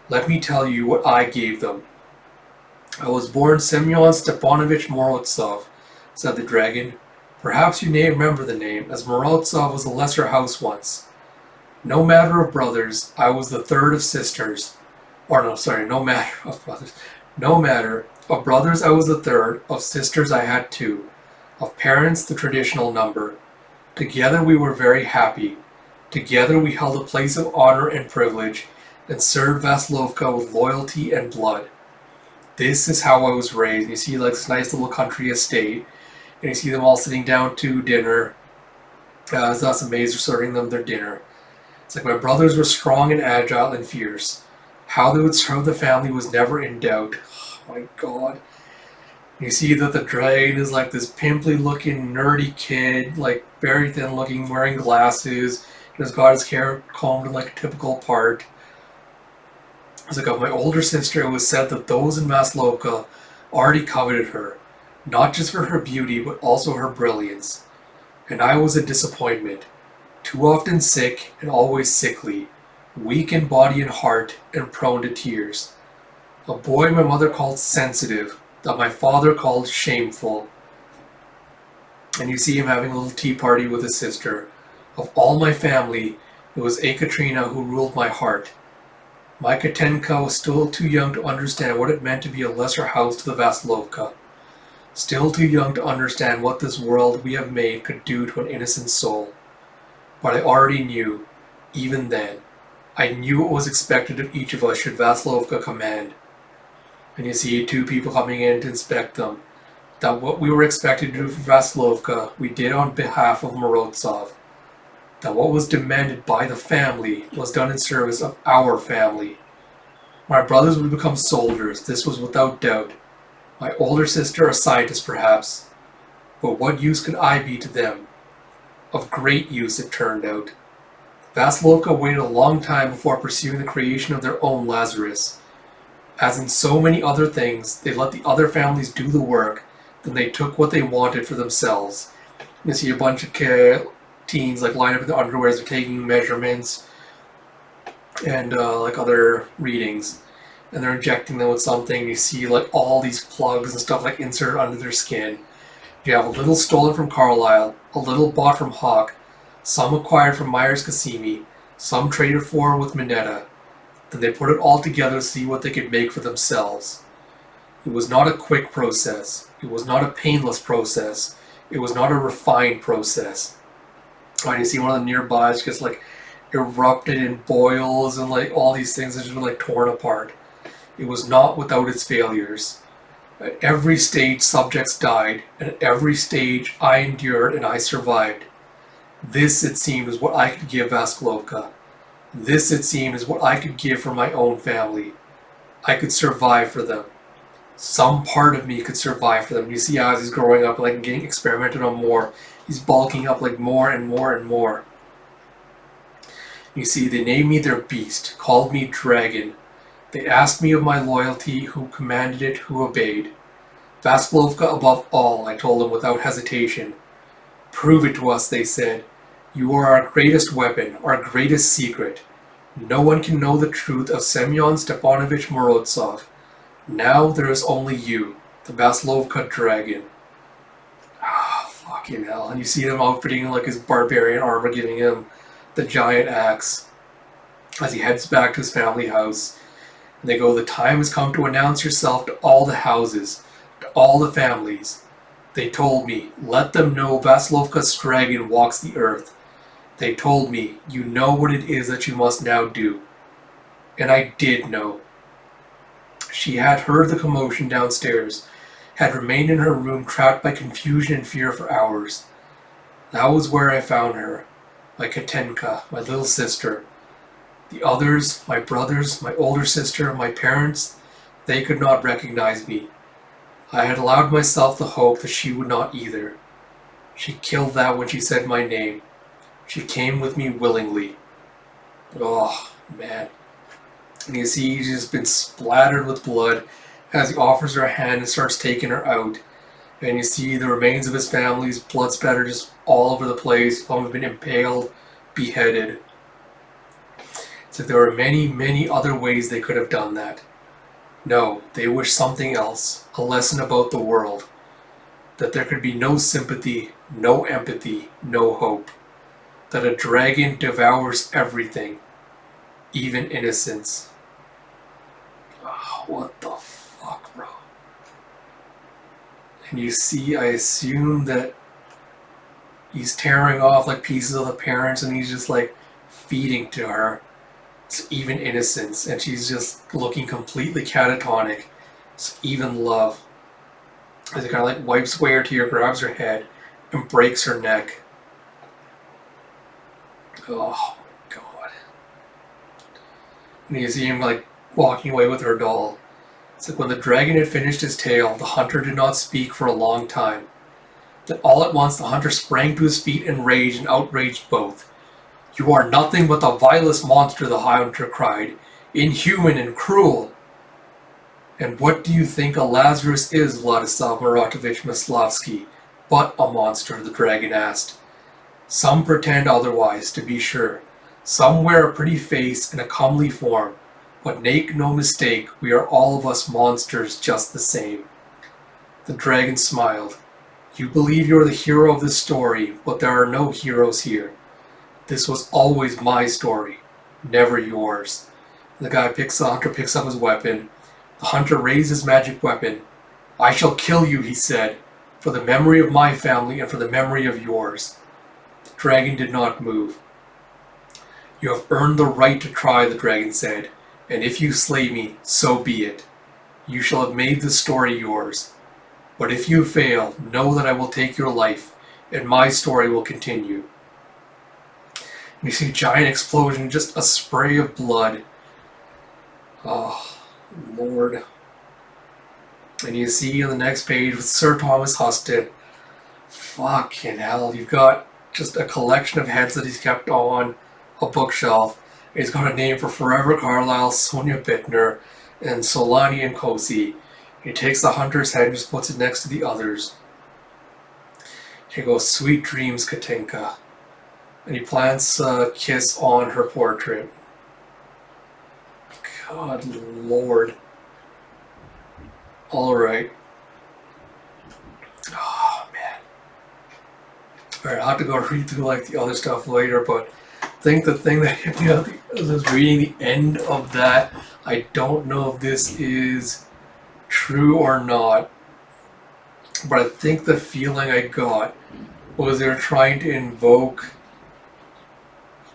let me tell you what I gave them. I was born Semyon Stepanovich Morozov, said the dragon. Perhaps you may remember the name, as Morozov was a lesser house once. No matter of brothers, I was the third of sisters. No matter of brothers. No matter of brothers, I was the third. Of sisters, I had two. Of parents, the traditional number. Together we were very happy. Together we held a place of honor and privilege, and served Vasilovka with loyalty and blood. This is how I was raised. You see like this nice little country estate, and you see them all sitting down to dinner. It's not amazing serving them their dinner. It's like my brothers were strong and agile and fierce. How they would serve the family was never in doubt. Oh my god. You see that the dragon is like this pimply looking nerdy kid, like very thin looking, wearing glasses, and has got his hair combed in like a typical part. It's like of my older sister, it was said that those in Vasilovka already coveted her, not just for her beauty, but also her brilliance. And I was a disappointment. Too often sick and always sickly, weak in body and heart and prone to tears. A boy my mother called sensitive, that my father called shameful. And you see him having a little tea party with his sister. Of all my family, it was Ekaterina who ruled my heart. My Katenka was still too young to understand what it meant to be a lesser house to the Vasilovka. Still too young to understand what this world we have made could do to an innocent soul. But I already knew, even then, I knew what was expected of each of us should Vasilovka command. And you see two people coming in to inspect them. That what we were expected to do for Vasilovka, we did on behalf of Morozov. That what was demanded by the family was done in service of our family. My brothers would become soldiers, this was without doubt. My older sister a scientist perhaps. But what use could I be to them? Of great use it turned out. Vasilovka waited a long time before pursuing the creation of their own Lazarus. As in so many other things, they let the other families do the work, then they took what they wanted for themselves. You see a bunch of teens like line up in the underwears, they're taking measurements and like other readings, and they're injecting them with something. You see like all these plugs and stuff like inserted under their skin. You have a little stolen from Carlisle, a little bought from Hawk, some acquired from Myers Cassimi, some traded for with Minetta. Then they put it all together to see what they could make for themselves. It was not a quick process. It was not a painless process. It was not a refined process. And you see one of the nearby just like erupted in boils and like all these things that just been like torn apart. It was not without its failures. At every stage subjects died, and at every stage I endured and I survived. This, it seemed, is what I could give Vasilovka. This, it seemed, is what I could give for my own family. I could survive for them. Some part of me could survive for them. You see how as he's growing up, like getting experimented on more, he's bulking up like more and more and more. You see, they named me their beast, called me dragon. They asked me of my loyalty, who commanded it, who obeyed. Vasilovka above all, I told them without hesitation. Prove it to us, they said. You are our greatest weapon, our greatest secret. No one can know the truth of Semyon Stepanovich Morozov. Now there is only you, the Vasilovka dragon. Ah, fucking hell. And you see him outfitting like his barbarian armor, giving him the giant axe as he heads back to his family house. And they go, the time has come to announce yourself to all the houses, to all the families. They told me, let them know Vasilovka's dragon walks the earth. They told me, you know what it is that you must now do. And I did know. She had heard the commotion downstairs, had remained in her room trapped by confusion and fear for hours. That was where I found her, my Katenka, my little sister. The others, my brothers, my older sister, my parents, they could not recognize me. I had allowed myself the hope that she would not either. She killed that when she said my name. She came with me willingly. Oh, man. And you see he's just been splattered with blood as he offers her a hand and starts taking her out. And you see the remains of his family's blood spatter just all over the place. Some have been impaled, beheaded. So there were many, many other ways they could have done that. No, they wished something else, a lesson about the world. That there could be no sympathy, no empathy, no hope. That a dragon devours everything, even innocence. Oh, what the fuck, bro? And you see, I assume that he's tearing off like pieces of the parents and he's just like feeding to her. It's even innocence, and she's just looking completely catatonic. It's even love. As he kind of like wipes away her tear, grabs her head, and breaks her neck. Oh my god. And you see him like walking away with her doll. It's like when the dragon had finished his tale, the hunter did not speak for a long time. Then all at once the hunter sprang to his feet in rage and outraged both. You are nothing but the vilest monster, the hunter cried, inhuman and cruel. And what do you think a Lazarus is, Vladislav Maratovich Mislavsky? But a monster, the dragon asked. Some pretend otherwise, to be sure. Some wear a pretty face and a comely form. But make no mistake, we are all of us monsters just the same. The dragon smiled. You believe you're the hero of this story, but there are no heroes here. This was always my story, never yours. The hunter picks up his weapon. The hunter raised his magic weapon. I shall kill you, he said, for the memory of my family and for the memory of yours. The dragon did not move. You have earned the right to try, the dragon said, and if you slay me, so be it. You shall have made this story yours. But if you fail, know that I will take your life, and my story will continue. And you see a giant explosion, just a spray of blood. Oh, Lord. And you see on the next page with Sir Thomas Huston. Fucking hell, you've got just a collection of heads that he's kept on a bookshelf. He's got a name for Forever Carlyle, Sonia Bittner, and Solani and Kosi. He takes the hunter's head and just puts it next to the others. He goes, sweet dreams, Katinka. And he plants a kiss on her portrait. God Lord. Alright. Oh, man. Alright, I'll have to go read through like the other stuff later, but I think the thing that hit me out was reading the end of that. I don't know if this is true or not, but I think the feeling I got was they're trying to invoke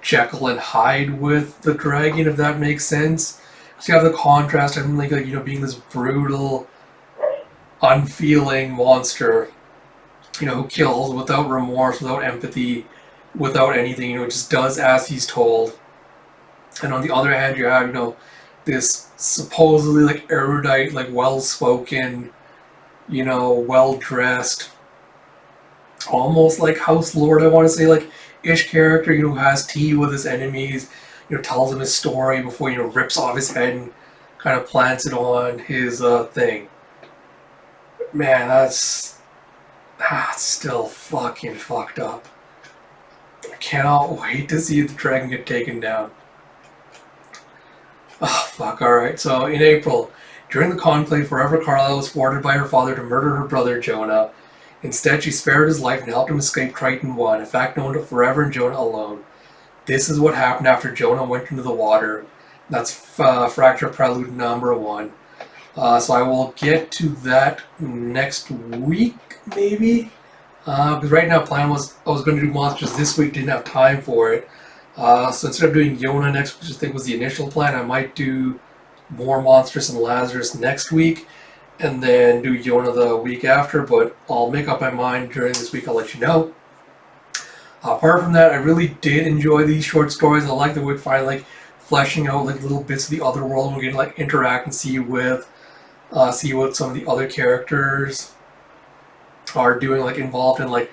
Jekyll and Hyde with the dragon, if that makes sense. So you have the contrast, I mean, like being this brutal, unfeeling monster, who kills without remorse, without empathy, without anything, just does as he's told. And on the other hand, you have, this supposedly like erudite, like well-spoken, well-dressed, almost like House Lord, I want to say, like ish character, who has tea with his enemies, tells him his story before rips off his head and kind of plants it on his thing. Man, that's still fucking fucked up. I cannot wait to see the dragon get taken down. Oh, fuck, alright. So, in April, during the conclave, Forever Carlyle was ordered by her father to murder her brother, Jonah. Instead, she spared his life and helped him escape Triton 1, a fact known to Forever and Jonah alone. This is what happened after Jonah went into the water. That's Fracture Prelude number 1. So I will get to that next week, maybe? Because right now, plan was I was going to do monsters this week, didn't have time for it. So instead of doing Yona next, which I think was the initial plan, I might do more monsters and Lazarus next week, and then do Yona the week after, but I'll make up my mind during this week, I'll let you know. Apart from that, I really did enjoy these short stories. I like that we find like fleshing out like little bits of the other world, and we're getting like interact and see what some of the other characters are doing, like involved in like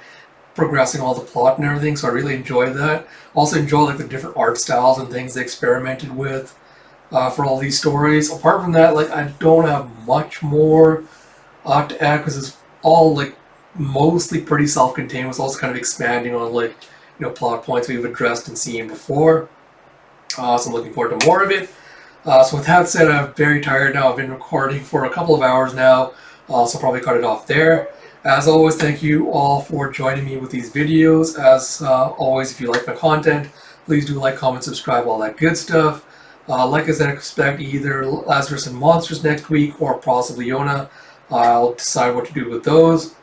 progressing all the plot and everything, so I really enjoyed that. Also enjoyed like the different art styles and things they experimented with for all these stories. Apart from that, like I don't have much more to add because it's all like mostly pretty self-contained. It's also kind of expanding on like plot points we've addressed and seen before. So I'm looking forward to more of it. So with that said, I'm very tired now. I've been recording for a couple of hours now, so I'll probably cut it off there. As always, thank you all for joining me with these videos. As always, if you like my content, please do like, comment, subscribe, all that good stuff. Like I said, expect either Lazarus and Monsters next week or possibly Yona. I'll decide what to do with those.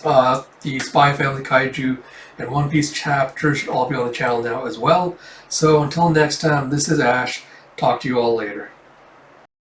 The Spy Family Kaiju and One Piece chapters should all be on the channel now as well. So until next time, this is Ash. Talk to you all later.